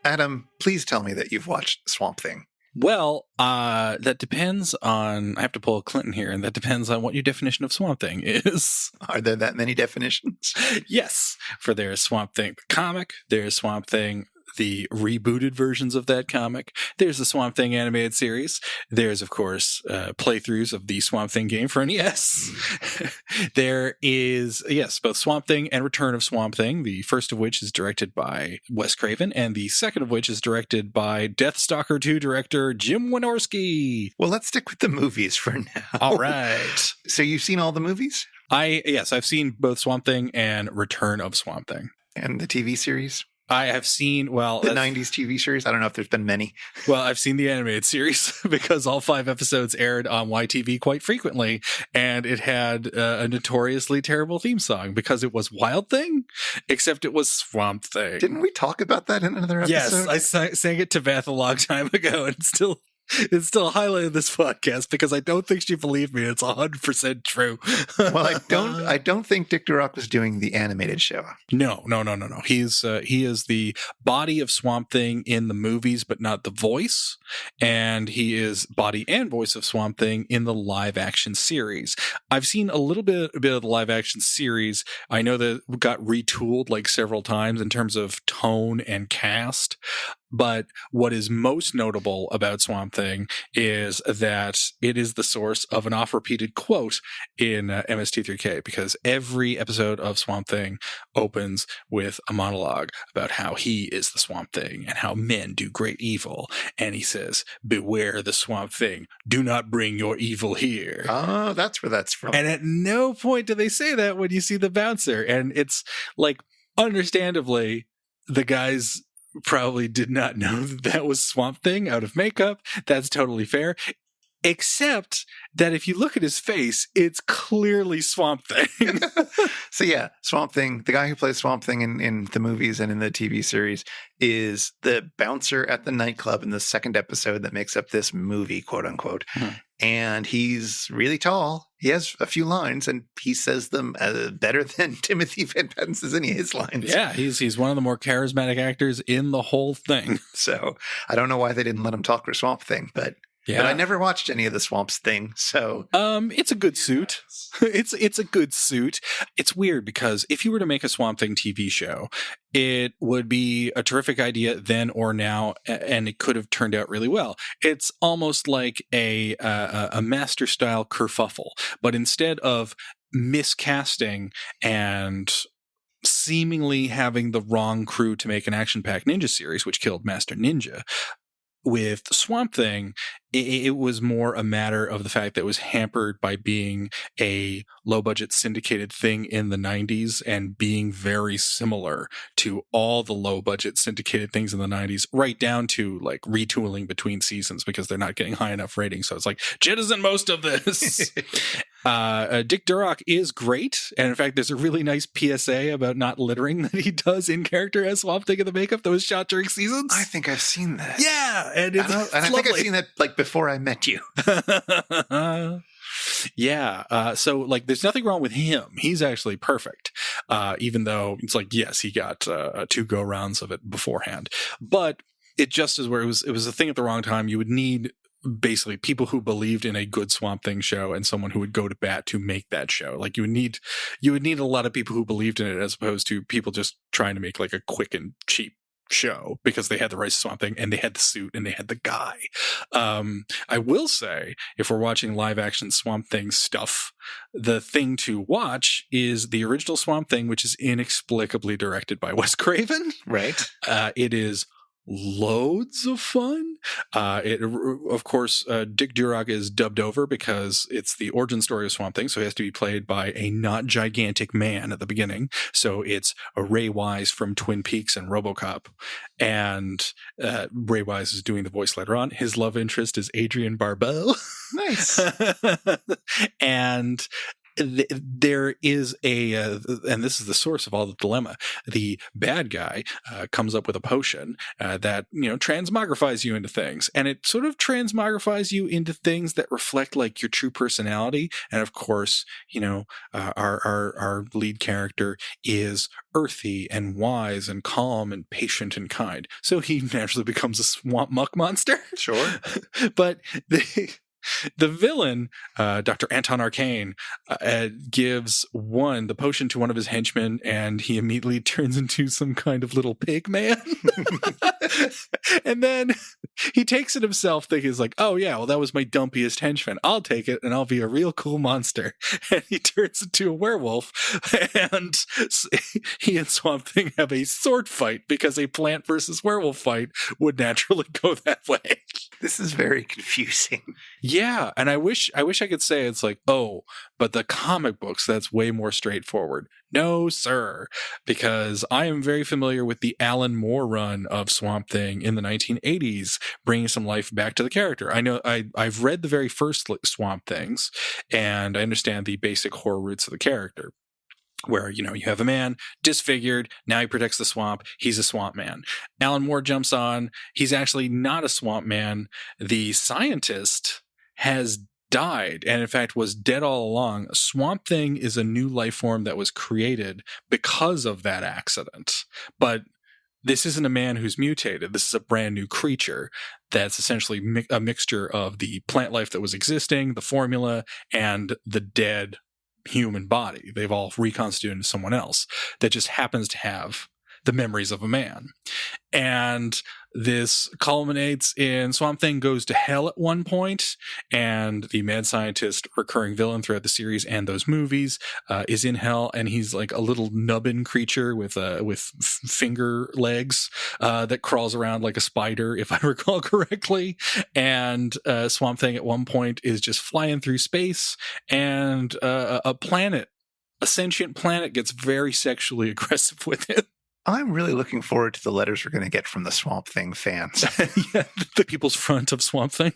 Speaker 2: Adam, please tell me that you've watched Swamp Thing.
Speaker 1: Well, that depends on, I have to pull a Clinton here, and that depends on what your definition of Swamp Thing is.
Speaker 2: Are there that many definitions?
Speaker 1: Yes. For there's Swamp Thing the comic, there's Swamp Thing the rebooted versions of that comic. There's the Swamp Thing animated series. There's, of course, playthroughs of the Swamp Thing game for NES. There is, yes, both Swamp Thing and Return of Swamp Thing, the first of which is directed by Wes Craven, and the second of which is directed by Deathstalker 2 director Jim Wynorski.
Speaker 2: Well, let's stick with the movies for now.
Speaker 1: All right.
Speaker 2: So you've seen all the movies?
Speaker 1: Yes, I've seen both Swamp Thing and Return of Swamp Thing.
Speaker 2: And the TV series?
Speaker 1: I have seen,
Speaker 2: the 90s TV series. I don't know if there's been many.
Speaker 1: Well, I've seen the animated series because all 5 episodes aired on YTV quite frequently, and it had a notoriously terrible theme song because it was Wild Thing, except it was Swamp Thing.
Speaker 2: Didn't we talk about that in another episode?
Speaker 1: Yes, I sang it to Beth a long time ago, and it's still a highlight of this podcast because I don't think she believed me. It's 100% true.
Speaker 2: Well, I don't think Dick Durock was doing the animated show.
Speaker 1: No. He is the body of Swamp Thing in the movies, but not the voice. And he is body and voice of Swamp Thing in the live action series. I've seen a little bit of the live action series. I know that it got retooled like several times in terms of tone and cast. But what is most notable about Swamp Thing is that it is the source of an oft-repeated quote in MST3K, because every episode of Swamp Thing opens with a monologue about how he is the Swamp Thing and how men do great evil. And he says, "Beware the Swamp Thing. Do not bring your evil here."
Speaker 2: Oh, that's where that's from.
Speaker 1: And at no point do they say that when you see the bouncer. And it's like, understandably, the guys probably did not know that was Swamp Thing out of makeup. That's totally fair. Except that if you look at his face, it's clearly Swamp Thing.
Speaker 2: So yeah, Swamp Thing, the guy who plays Swamp Thing in the movies and in the TV series, is the bouncer at the nightclub in the second episode that makes up this movie, quote unquote. Mm-hmm. And he's really tall. He has a few lines, and he says them better than Timothy Van Patten says any of his lines.
Speaker 1: Yeah, he's one of the more charismatic actors in the whole thing.
Speaker 2: So I don't know why they didn't let him talk for Swamp Thing, but yeah. But I never watched any of the Swamps Thing, so
Speaker 1: it's a good suit. It's a good suit. It's weird because if you were to make a Swamp Thing TV show, it would be a terrific idea then or now, and it could have turned out really well. It's almost like a master style kerfuffle, but instead of miscasting and seemingly having the wrong crew to make an action-packed ninja series, which killed Master Ninja, with Swamp Thing, it was more a matter of the fact that it was hampered by being a low-budget syndicated thing in the 90s and being very similar to all the low-budget syndicated things in the 90s, right down to like retooling between seasons because they're not getting high enough ratings. So it's like, jettison most of this. Dick Durock is great. And in fact, there's a really nice PSA about not littering that he does in character as Swamp Thing in the makeup that was shot during seasons.
Speaker 2: I think I've seen that.
Speaker 1: Yeah. And
Speaker 2: I think I've seen that like before I met you.
Speaker 1: Yeah. So like there's nothing wrong with him. He's actually perfect. Even though it's like, yes, he got 2 go rounds of it beforehand, but it just is where it was a thing at the wrong time. You would need basically people who believed in a good Swamp Thing show and someone who would go to bat to make that show. Like you would need a lot of people who believed in it as opposed to people just trying to make like a quick and cheap show because they had the right Swamp Thing and they had the suit and they had the guy. I will say, if we're watching live action Swamp Thing stuff, the thing to watch is the original Swamp Thing, which is inexplicably directed by Wes Craven.
Speaker 2: Right.
Speaker 1: It is loads of fun. Of course, Dick Durock is dubbed over because it's the origin story of Swamp Thing, so he has to be played by a not gigantic man at the beginning. So it's a Ray Wise from Twin Peaks and RoboCop, and Ray Wise is doing the voice later on. His love interest is Adrienne Barbeau.
Speaker 2: Nice.
Speaker 1: And there is and this is the source of all the dilemma. The bad guy comes up with a potion that transmogrifies you into things, and it sort of transmogrifies you into things that reflect like your true personality. And of course, our lead character is earthy and wise and calm and patient and kind, so he naturally becomes a swamp muck monster.
Speaker 2: Sure,
Speaker 1: but The villain, Dr. Anton Arcane, gives the potion to one of his henchmen, and he immediately turns into some kind of little pig man. And then he takes it himself, thinking he's like, oh yeah, well that was my dumpiest henchman. I'll take it and I'll be a real cool monster. And he turns into a werewolf, and he and Swamp Thing have a sword fight because a plant versus werewolf fight would naturally go that way.
Speaker 2: This is very confusing.
Speaker 1: Yeah, and I wish I could say it's like, oh, but the comic books, that's way more straightforward. No, sir, because I am very familiar with the Alan Moore run of Swamp Thing in the 1980s, bringing some life back to the character. I know I've read the very first Swamp Things, and I understand the basic horror roots of the character. Where, you have a man disfigured, now he protects the swamp, he's a swamp man. Alan Moore jumps on, he's actually not a swamp man. The scientist has died, and in fact was dead all along. Swamp Thing is a new life form that was created because of that accident. But this isn't a man who's mutated. This is a brand new creature that's essentially a mixture of the plant life that was existing, the formula, and the dead human body. They've all reconstituted into someone else that just happens to have the memories of a man. And this culminates in Swamp Thing goes to hell at one point, and the mad scientist, recurring villain throughout the series and those movies, is in hell, and he's like a little nubbin creature with finger legs that crawls around like a spider, if I recall correctly. And Swamp Thing at one point is just flying through space, and a sentient planet gets very sexually aggressive with it.
Speaker 2: I'm really looking forward to the letters we're going to get from the Swamp Thing fans.
Speaker 1: Yeah, the people's front of Swamp Thing.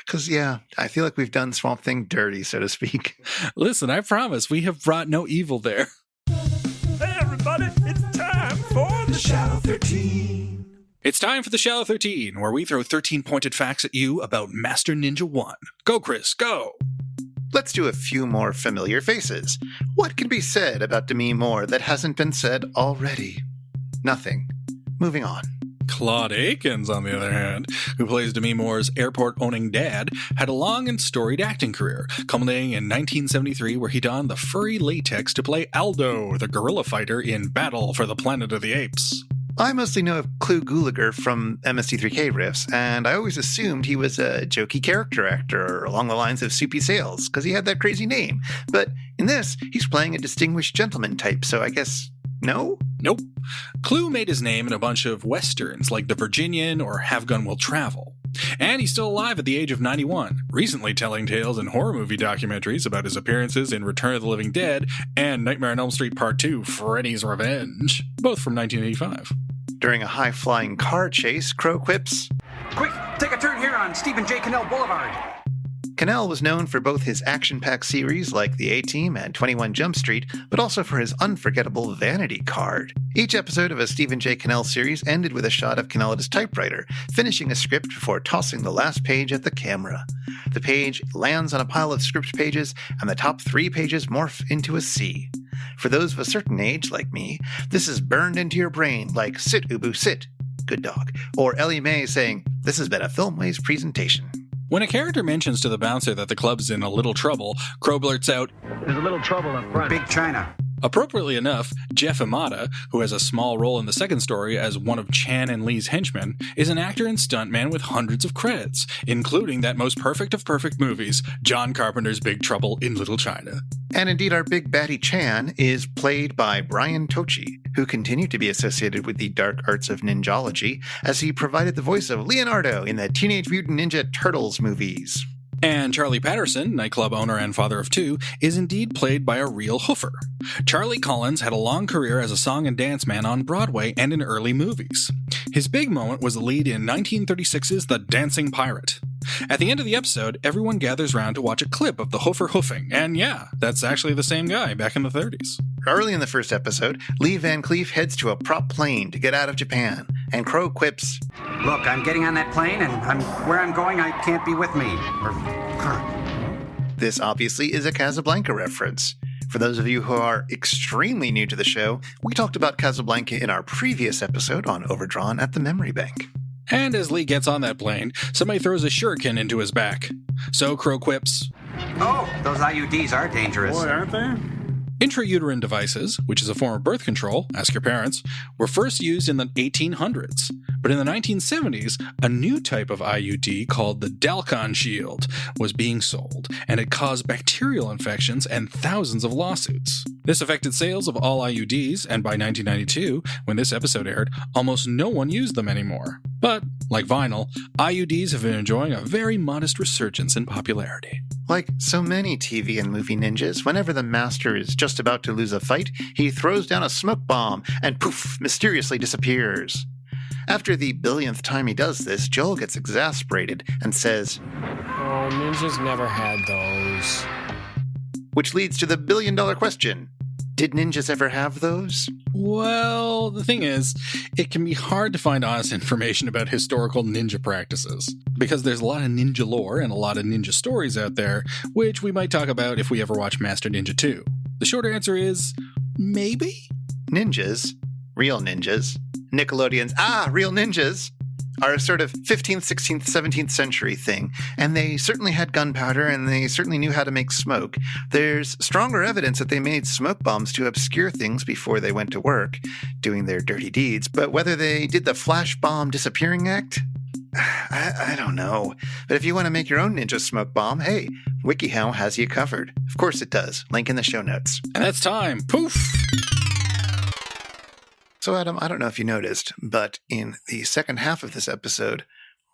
Speaker 2: Because, yeah, I feel like we've done Swamp Thing dirty, so to speak.
Speaker 1: Listen, I promise, we have brought no evil there.
Speaker 6: Hey, everybody, it's time for the Shallow 13.
Speaker 1: It's time for the Shallow 13, where we throw 13 pointed facts at you about Master Ninja 1. Go, Chris, go!
Speaker 2: Let's do a few more familiar faces. What can be said about Demi Moore that hasn't been said already? Nothing. Moving on.
Speaker 1: Claude Akins, on the other hand, who plays Demi Moore's airport-owning dad, had a long and storied acting career, culminating in 1973 where he donned the furry latex to play Aldo, the gorilla fighter in Battle for the Planet of the Apes.
Speaker 2: I mostly know of Clu Gulager from MST3K riffs, and I always assumed he was a jokey character actor along the lines of Soupy Sales, because he had that crazy name. But in this, he's playing a distinguished gentleman type, so I guess no?
Speaker 1: Nope. Clu made his name in a bunch of westerns like The Virginian or Have Gun Will Travel. And he's still alive at the age of 91, recently telling tales in horror movie documentaries about his appearances in Return of the Living Dead and Nightmare on Elm Street Part 2, Freddy's Revenge, both from 1985.
Speaker 2: During a high-flying car chase, Crow quips,
Speaker 5: Quick, take a turn here on Stephen J. Cannell Boulevard.
Speaker 2: Cannell was known for both his action-packed series like The A-Team and 21 Jump Street, but also for his unforgettable vanity card. Each episode of a Stephen J. Cannell series ended with a shot of Cannell at his typewriter, finishing a script before tossing the last page at the camera. The page lands on a pile of script pages, and the top 3 pages morph into a C. For those of a certain age, like me, this is burned into your brain like "Sit, Ubu, sit. Good dog." Or Ellie Mae saying, "This has been a Filmways presentation."
Speaker 1: When a character mentions to the bouncer that the club's in a little trouble, Crow blurts out,
Speaker 5: There's a little trouble up front. Big China.
Speaker 1: Appropriately enough, Jeff Imada, who has a small role in the second story as one of Chan and Lee's henchmen, is an actor and stuntman with hundreds of credits, including that most perfect of perfect movies, John Carpenter's Big Trouble in Little China.
Speaker 2: And indeed, our big baddie Chan is played by Brian Tochi, who continued to be associated with the dark arts of ninjology, as he provided the voice of Leonardo in the Teenage Mutant Ninja Turtles movies.
Speaker 1: And Charlie Patterson, nightclub owner and father of 2, is indeed played by a real hoofer. Charlie Collins had a long career as a song and dance man on Broadway and in early movies. His big moment was the lead in 1936's The Dancing Pirate. At the end of the episode, everyone gathers round to watch a clip of the hoofer hoofing, and yeah, that's actually the same guy back in the 30s.
Speaker 2: Early in the first episode, Lee Van Cleef heads to a prop plane to get out of Japan, and Crow quips,
Speaker 5: Look, I'm getting on that plane, and where I'm going, I can't be with me.
Speaker 2: This obviously is a Casablanca reference. For those of you who are extremely new to the show, we talked about Casablanca in our previous episode on Overdrawn at the Memory Bank.
Speaker 1: And as Lee gets on that plane, somebody throws a shuriken into his back. So Crow quips,
Speaker 5: Oh, those IUDs are dangerous.
Speaker 3: Boy, aren't they?
Speaker 1: intrauterine devices, which is a form of birth control, ask your parents, were first used in the 1800s. But in the 1970s, a new type of IUD called the Dalkon shield was being sold, and it caused bacterial infections and thousands of lawsuits. This affected sales of all IUDs, and by 1992, when this episode aired, almost no one used them anymore. But, like vinyl, IUDs have been enjoying a very modest resurgence in popularity.
Speaker 2: Like so many TV and movie ninjas, whenever the master is just about to lose a fight, he throws down a smoke bomb and poof, mysteriously disappears. After the billionth time he does this, Joel gets exasperated and says,
Speaker 7: Oh, ninjas never had those.
Speaker 2: which leads to the billion-dollar question. Did ninjas ever have those?
Speaker 1: Well, the thing is, it can be hard to find honest information about historical ninja practices, because there's a lot of ninja lore and a lot of ninja stories out there, which we might talk about if we ever watch Master Ninja 2. The short answer is, maybe?
Speaker 2: Ninjas, real ninjas, Nickelodeon's real ninjas, are a sort of 15th, 16th, 17th century thing, and they certainly had gunpowder and they certainly knew how to make smoke. There's stronger evidence that they made smoke bombs to obscure things before they went to work, doing their dirty deeds, but whether they did the flash bomb disappearing act, I don't know. But if you want to make your own ninja smoke bomb, hey, WikiHow has you covered. Of course it does. Link in the show notes.
Speaker 1: And that's time. Poof!
Speaker 2: So, Adam, I don't know if you noticed, but in the second half of this episode,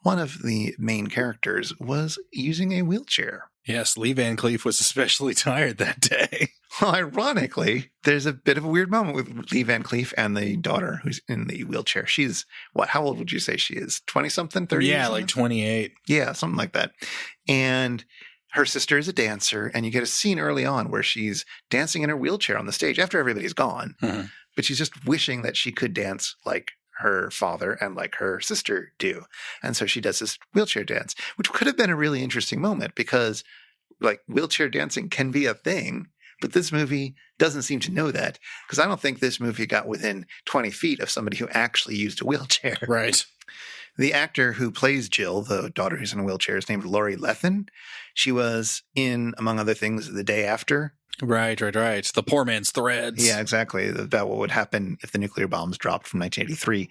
Speaker 2: one of the main characters was using a wheelchair.
Speaker 1: Yes, Lee Van Cleef was especially tired that day.
Speaker 2: Well, ironically, there's a bit of a weird moment with Lee Van Cleef and the daughter who's in the wheelchair. She's, how old would you say she is? 20-something, 30?
Speaker 1: Yeah, like 28.
Speaker 2: Yeah, something like that. And her sister is a dancer, and you get a scene early on where she's dancing in her wheelchair on the stage after everybody's gone.
Speaker 1: Mm-hmm.
Speaker 2: But she's just wishing that she could dance like her father and like her sister do. And so she does this wheelchair dance, which could have been a really interesting moment because like wheelchair dancing can be a thing, but this movie doesn't seem to know that because I don't think this movie got within 20 feet of somebody who actually used a wheelchair.
Speaker 1: Right.
Speaker 2: The actor who plays Jill, the daughter who's in a wheelchair, is named Laurie Lethen. She was in, among other things, The Day After.
Speaker 1: Right. The poor man's Threads.
Speaker 2: Yeah, exactly. About what would happen if the nuclear bombs dropped from 1983.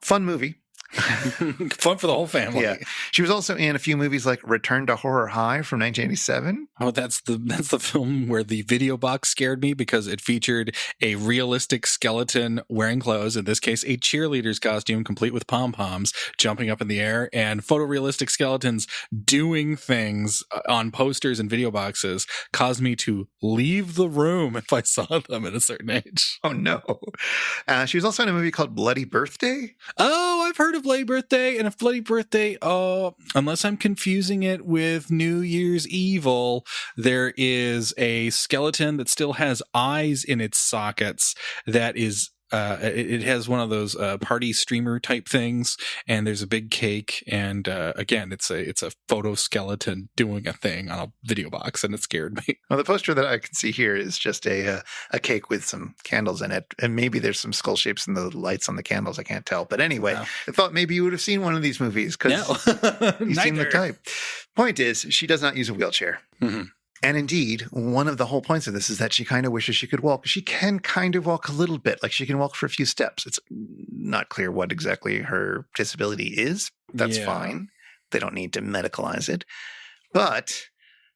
Speaker 2: Fun movie.
Speaker 1: Fun for the whole family.
Speaker 2: Yeah. She was also in a few movies like Return to Horror High from 1987.
Speaker 1: Oh, that's the film where the video box scared me because it featured a realistic skeleton wearing clothes, in this case, a cheerleader's costume complete with pom-poms jumping up in the air, and photorealistic skeletons doing things on posters and video boxes caused me to leave the room if I saw them at a certain age.
Speaker 2: Oh, no. She was also in a movie called Bloody Birthday.
Speaker 1: Oh, I've heard of Bloody Birthday, and if Bloody Birthday, unless I'm confusing it with New Year's Evil, there is a skeleton that still has eyes in its sockets that is it has one of those party streamer type things, and there's a big cake, and again, it's a photo skeleton doing a thing on a video box, and it scared me.
Speaker 2: Well, the poster that I can see here is just a cake with some candles in it, and maybe there's some skull shapes in the lights on the candles. I can't tell, but anyway,
Speaker 1: No.
Speaker 2: I thought maybe you would have seen one of these movies because you seem the type. Point is, she does not use a wheelchair.
Speaker 1: Mm-hmm.
Speaker 2: And indeed, one of the whole points of this is that she kind of wishes she could walk. She can kind of walk a little bit, like she can walk for a few steps. It's not clear what exactly her disability is. That's fine. They don't need to medicalize it. But,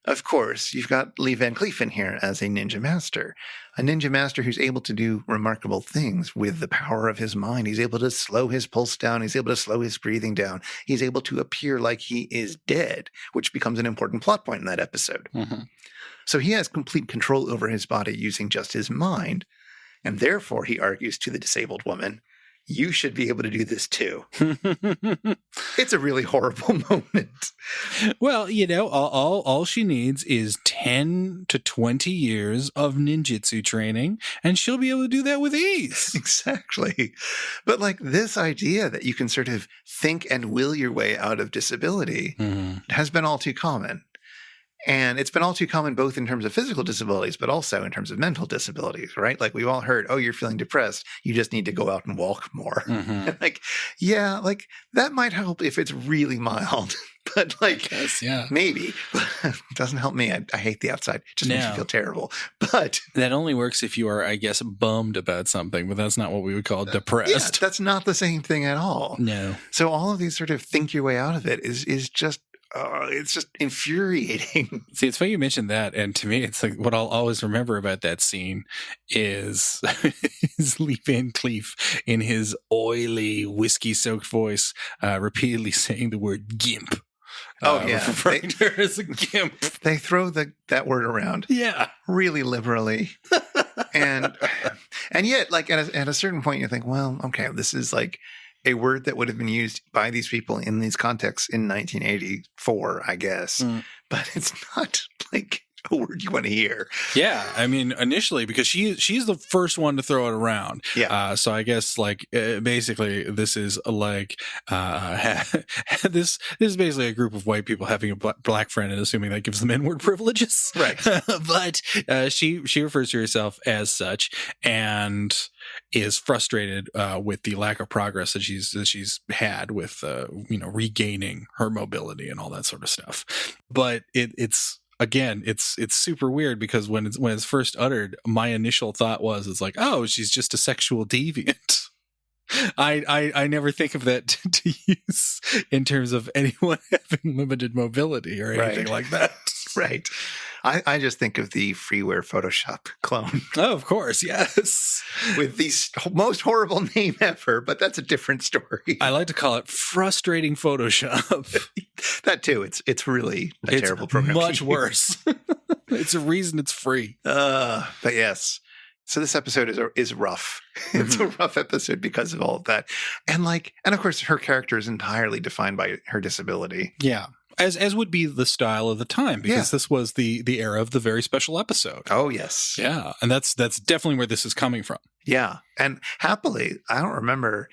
Speaker 2: of course, you've got Lee Van Cleef in here as a ninja master who's able to do remarkable things with the power of his mind. He's able to slow his pulse down. He's able to slow his breathing down. He's able to appear like he is dead, which becomes an important plot point in that episode.
Speaker 1: Mm-hmm.
Speaker 2: So he has complete control over his body using just his mind. And therefore, he argues to the disabled woman, you should be able to do this too. It's a really horrible moment.
Speaker 1: Well, all she needs is 10 to 20 years of ninjutsu training, and she'll be able to do that with ease.
Speaker 2: Exactly. But like this idea that you can sort of think and will your way out of disability has been all too common. And it's been all too common, both in terms of physical disabilities, but also in terms of mental disabilities, right? Like we've all heard, oh, you're feeling depressed. You just need to go out and walk more.
Speaker 1: Mhm.
Speaker 2: Like, yeah, like that might help if it's really mild, but like,
Speaker 1: Yes, yeah.
Speaker 2: maybe, but it doesn't help me. I hate the outside. It just makes you
Speaker 1: No.
Speaker 2: feel terrible. But
Speaker 1: That only works if you are, I guess, bummed about something, but that's not what we would call
Speaker 2: yeah,
Speaker 1: depressed.
Speaker 2: that's not the same thing at all.
Speaker 1: No.
Speaker 2: So all of these sort of think your way out of it is just, it's just infuriating.
Speaker 1: See, it's funny you mentioned that, and to me, it's like what I'll always remember about that scene is Lee Van Cleef in his oily, whiskey-soaked voice, repeatedly saying the word "gimp."
Speaker 2: Oh, yeah.
Speaker 1: referring to her as a gimp.
Speaker 2: They throw that word around
Speaker 1: Yeah,
Speaker 2: really liberally. and yet, like at a certain point, you think, well, okay, this is like a word that would have been used by these people in these contexts in 1984, I guess. But it's not like a word you want to hear.
Speaker 1: yeah. I mean, initially, because she's the first one to throw it around.
Speaker 2: Yeah.
Speaker 1: So I guess like basically this is like this is basically a group of white people having a black friend and assuming that gives them N-word privileges.
Speaker 2: Right.
Speaker 1: But she refers to herself as such and is frustrated with the lack of progress that she's had with regaining her mobility and all that sort of stuff. But it's again, it's super weird because when it's first uttered, my initial thought was, it's like, oh, she's just a sexual deviant. I never think of that to use in terms of anyone having limited mobility or anything like that.
Speaker 2: Right. I just think of the freeware Photoshop clone.
Speaker 1: Oh, of course, yes.
Speaker 2: With the most horrible name ever, but that's a different story.
Speaker 1: I like to call it frustrating Photoshop.
Speaker 2: That too. It's really a terrible program.
Speaker 1: Much worse. It's a reason it's free.
Speaker 2: But yes. So this episode is rough. It's a rough episode because of all of that. And of course her character is entirely defined by her disability.
Speaker 1: Yeah. As would be the style of the time, because this was the era of the very special episode.
Speaker 2: Oh, yes.
Speaker 1: Yeah. And that's definitely where this is coming from.
Speaker 2: Yeah. And happily, I don't remember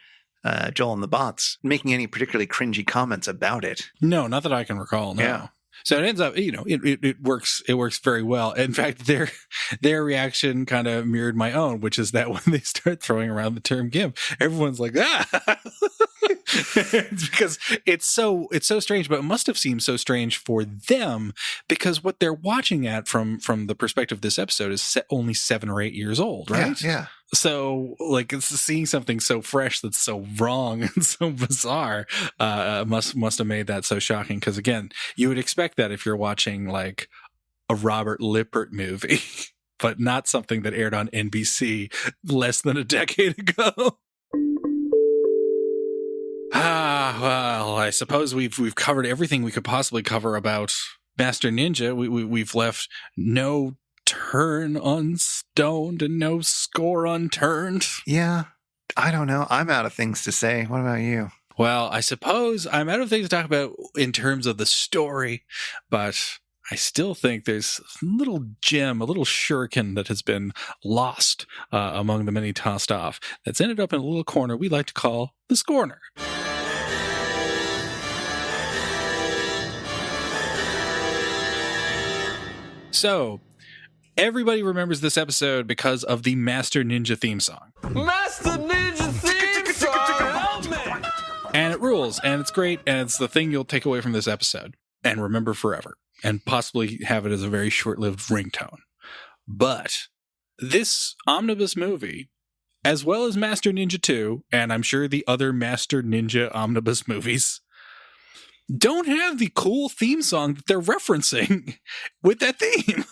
Speaker 2: Joel and the Bots making any particularly cringy comments about it.
Speaker 1: No, not that I can recall. No.
Speaker 2: Yeah.
Speaker 1: So it ends up, it works. It works very well. In fact, their reaction kind of mirrored my own, which is that when they start throwing around the term "gimp," everyone's like, "Ah!" It's because it's so strange. But it must have seemed so strange for them because what they're watching at from the perspective of this episode is only 7 or 8 years old, right?
Speaker 2: Yeah.
Speaker 1: So, like, it's seeing something so fresh that's so wrong and so bizarre must have made that so shocking. Because again, you would expect that if you're watching like a Robert Lippert movie, but not something that aired on NBC less than a decade ago. Well, I suppose we've covered everything we could possibly cover about Master Ninja. We've left no turn unstoned and no score unturned.
Speaker 2: Yeah. I don't know. I'm out of things to say. What about you?
Speaker 1: Well, I suppose I'm out of things to talk about in terms of the story, but I still think there's a little gem, a little shuriken that has been lost among the many tossed off that's ended up in a little corner we like to call the Scorner. So, everybody remembers this episode because of the Master Ninja theme song.
Speaker 4: Master Ninja theme song, help me!
Speaker 1: And it rules, and it's great, and it's the thing you'll take away from this episode and remember forever, and possibly have it as a very short-lived ringtone. But this omnibus movie, as well as Master Ninja 2, and I'm sure the other Master Ninja omnibus movies, don't have the cool theme song that they're referencing with that theme.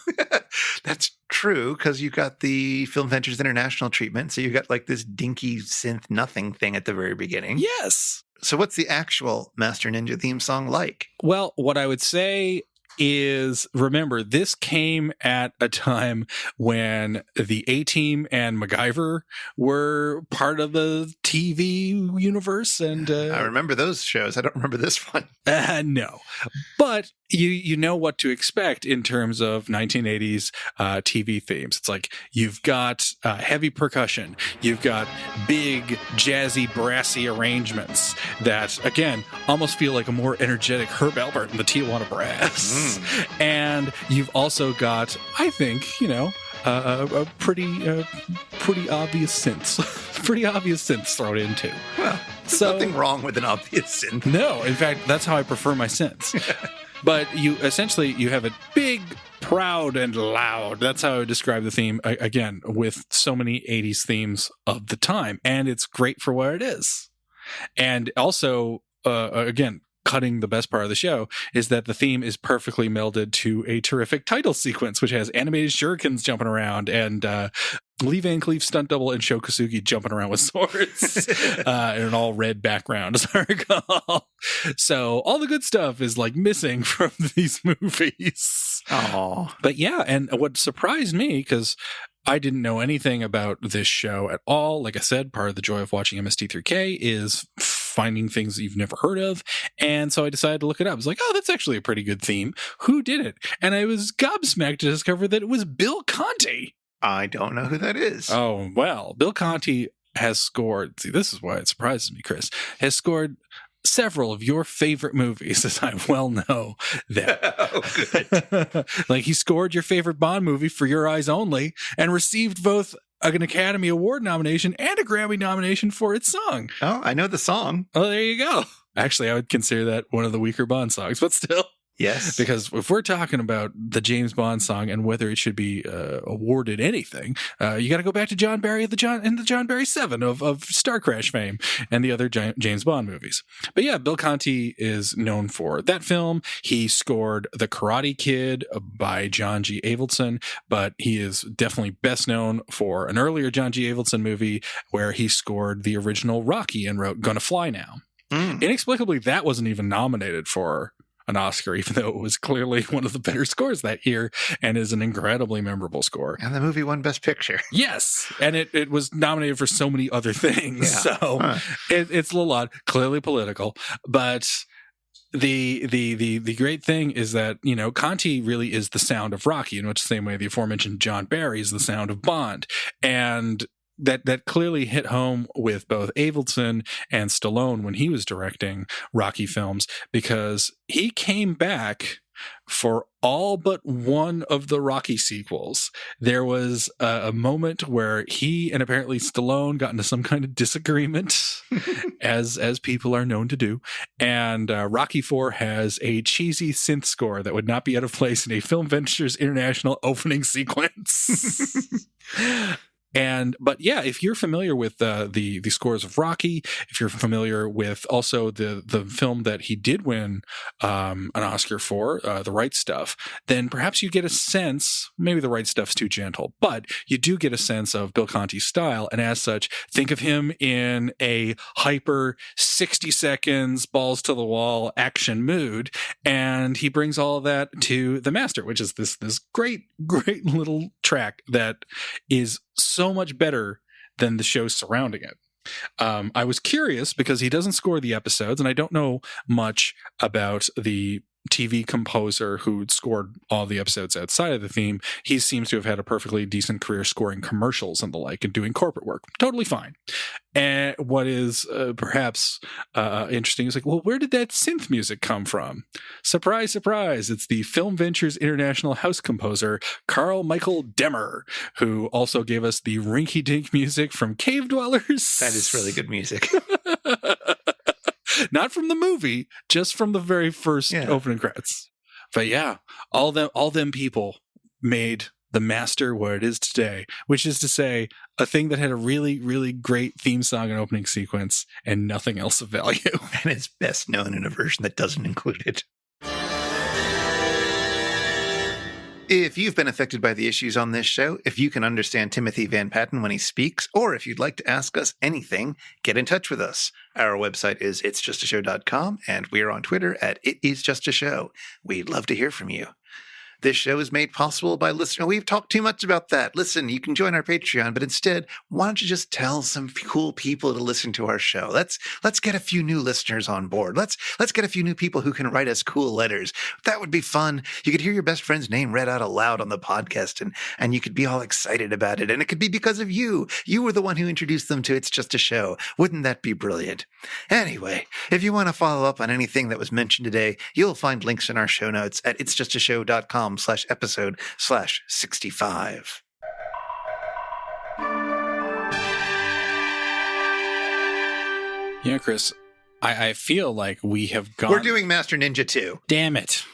Speaker 2: That's true, because you got the Film Ventures International treatment. So you got like this dinky synth nothing thing at the very beginning.
Speaker 1: Yes.
Speaker 2: So what's the actual Master Ninja theme song like?
Speaker 1: Well, what I would say is, remember, this came at a time when the A-Team and MacGyver were part of the TV universe. And
Speaker 2: I remember those shows. I don't remember this one.
Speaker 1: No. But you know what to expect in terms of 1980s TV themes. It's like you've got heavy percussion. You've got big, jazzy, brassy arrangements that, again, almost feel like a more energetic Herb Alpert and the Tijuana Brass. And you've also got, I think, a pretty obvious synths. Pretty obvious synths thrown in too.
Speaker 2: Well, there's nothing wrong with an obvious synth.
Speaker 1: No, in fact, that's how I prefer my synths. But you have a big, proud, and loud. That's how I would describe the theme, again, with so many 80s themes of the time. And it's great for what it is. And also, again, cutting the best part of the show is that the theme is perfectly melded to a terrific title sequence, which has animated shurikens jumping around and Lee Van Cleef stunt double and Sho Kosugi jumping around with swords in an all red background, as I recall. So all the good stuff is like missing from these movies.
Speaker 2: Oh,
Speaker 1: but yeah, and what surprised me, because I didn't know anything about this show at all. Like I said, part of the joy of watching MST3K is finding things that you've never heard of. And so I decided to look it up. I was like, oh, that's actually a pretty good theme. Who did it? And I was gobsmacked to discover that it was Bill Conti.
Speaker 2: I don't know who that is.
Speaker 1: Oh, well, Bill Conti has scored, see, this is why it surprises me, Chris, has scored several of your favorite movies, as I well know that.
Speaker 2: Oh, good.
Speaker 1: Like he scored your favorite Bond movie, For Your Eyes Only, and received both an Academy Award nomination and a Grammy nomination for its song.
Speaker 2: Oh, I know the song.
Speaker 1: Oh, there you go. Actually, I would consider that one of the weaker Bond songs, but still.
Speaker 2: Yes.
Speaker 1: Because if we're talking about the James Bond song and whether it should be awarded anything, you got to go back to John Barry and the John Barry 7 of Star Crash fame and the other James Bond movies. But yeah, Bill Conti is known for that film. He scored The Karate Kid by John G. Avildsen, but he is definitely best known for an earlier John G. Avildsen movie where he scored the original Rocky and wrote Gonna Fly Now. Inexplicably, that wasn't even nominated for an Oscar, even though it was clearly one of the better scores that year and is an incredibly memorable score.
Speaker 2: And the movie won Best Picture.
Speaker 1: Yes. And it was nominated for so many other things.
Speaker 2: Yeah.
Speaker 1: So it's a little odd, clearly political. But the great thing is that, Conti really is the sound of Rocky, in which the same way the aforementioned John Barry is the sound of Bond. And that clearly hit home with both Avildsen and Stallone when he was directing Rocky films, because he came back for all but one of the Rocky sequels. There was a moment where he and apparently Stallone got into some kind of disagreement, as people are known to do. And Rocky IV has a cheesy synth score that would not be out of place in a Film Ventures International opening sequence. But yeah, if you're familiar with the scores of Rocky, if you're familiar with also the film that he did win an Oscar for, The Right Stuff, then perhaps you get a sense, maybe The Right Stuff's too gentle, but you do get a sense of Bill Conti's style. And as such, think of him in a hyper 60 seconds, balls to the wall action mood. And he brings all of that to The Master, which is this great little track that is so much better than the shows surrounding it. I was curious because he doesn't score the episodes, and I don't know much about the TV composer who scored all the episodes outside of the theme. He seems to have had a perfectly decent career scoring commercials and the like and doing corporate work. Totally fine. And what is perhaps interesting is like, well, where did that synth music come from? Surprise, surprise. It's the Film Ventures International house composer, Carl Michael Demmer, who also gave us the rinky-dink music from Cave Dwellers.
Speaker 2: That is really good music.
Speaker 1: Not from the movie, just from the very first opening credits. But yeah, all them people made The Master what it is today, which is to say a thing that had a really, really great theme song and opening sequence and nothing else of value.
Speaker 2: And it's best known in a version that doesn't include it. If you've been affected by the issues on this show, if you can understand Timothy Van Patten when he speaks, or if you'd like to ask us anything, get in touch with us. Our website is itsjustashow.com, and we're on Twitter at itisjustashow. We'd love to hear from you. This show is made possible by listener. We've talked too much about that. Listen, you can join our Patreon, but instead, why don't you just tell some cool people to listen to our show? Let's get a few new listeners on board. Let's get a few new people who can write us cool letters. That would be fun. You could hear your best friend's name read out aloud on the podcast, and you could be all excited about it. And it could be because of you. You were the one who introduced them to It's Just a Show. Wouldn't that be brilliant? Anyway, if you want to follow up on anything that was mentioned today, you'll find links in our show notes at itsjustashow.com/episode/65.
Speaker 1: Yeah, Chris, I feel like we have gone...
Speaker 2: We're doing Master Ninja 2.
Speaker 1: Damn it.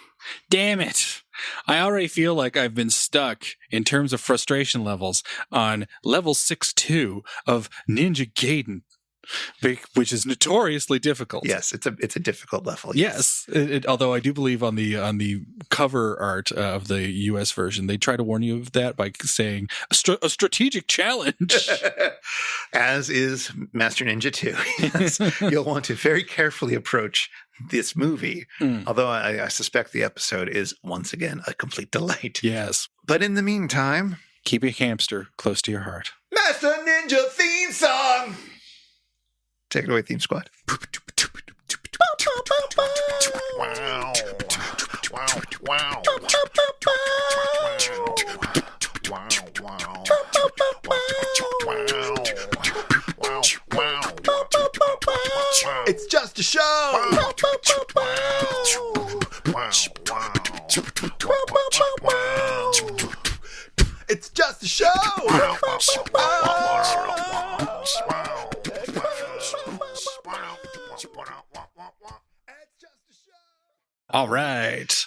Speaker 1: I already feel like I've been stuck in terms of frustration levels on level 6-2 of Ninja Gaiden, which is notoriously difficult.
Speaker 2: Yes, it's a difficult level.
Speaker 1: Yes, although I do believe on the cover art of the US version, they try to warn you of that by saying a strategic challenge.
Speaker 2: As is Master Ninja 2. Yes. You'll want to very carefully approach this movie, although I suspect the episode is once again a complete delight.
Speaker 1: Yes.
Speaker 2: But in the meantime,
Speaker 1: keep your hamster close to your heart.
Speaker 2: Master Ninja theme song! Take it away, Theme Squad.
Speaker 3: Wow.
Speaker 2: It's just a show! It's just a show!
Speaker 1: All right.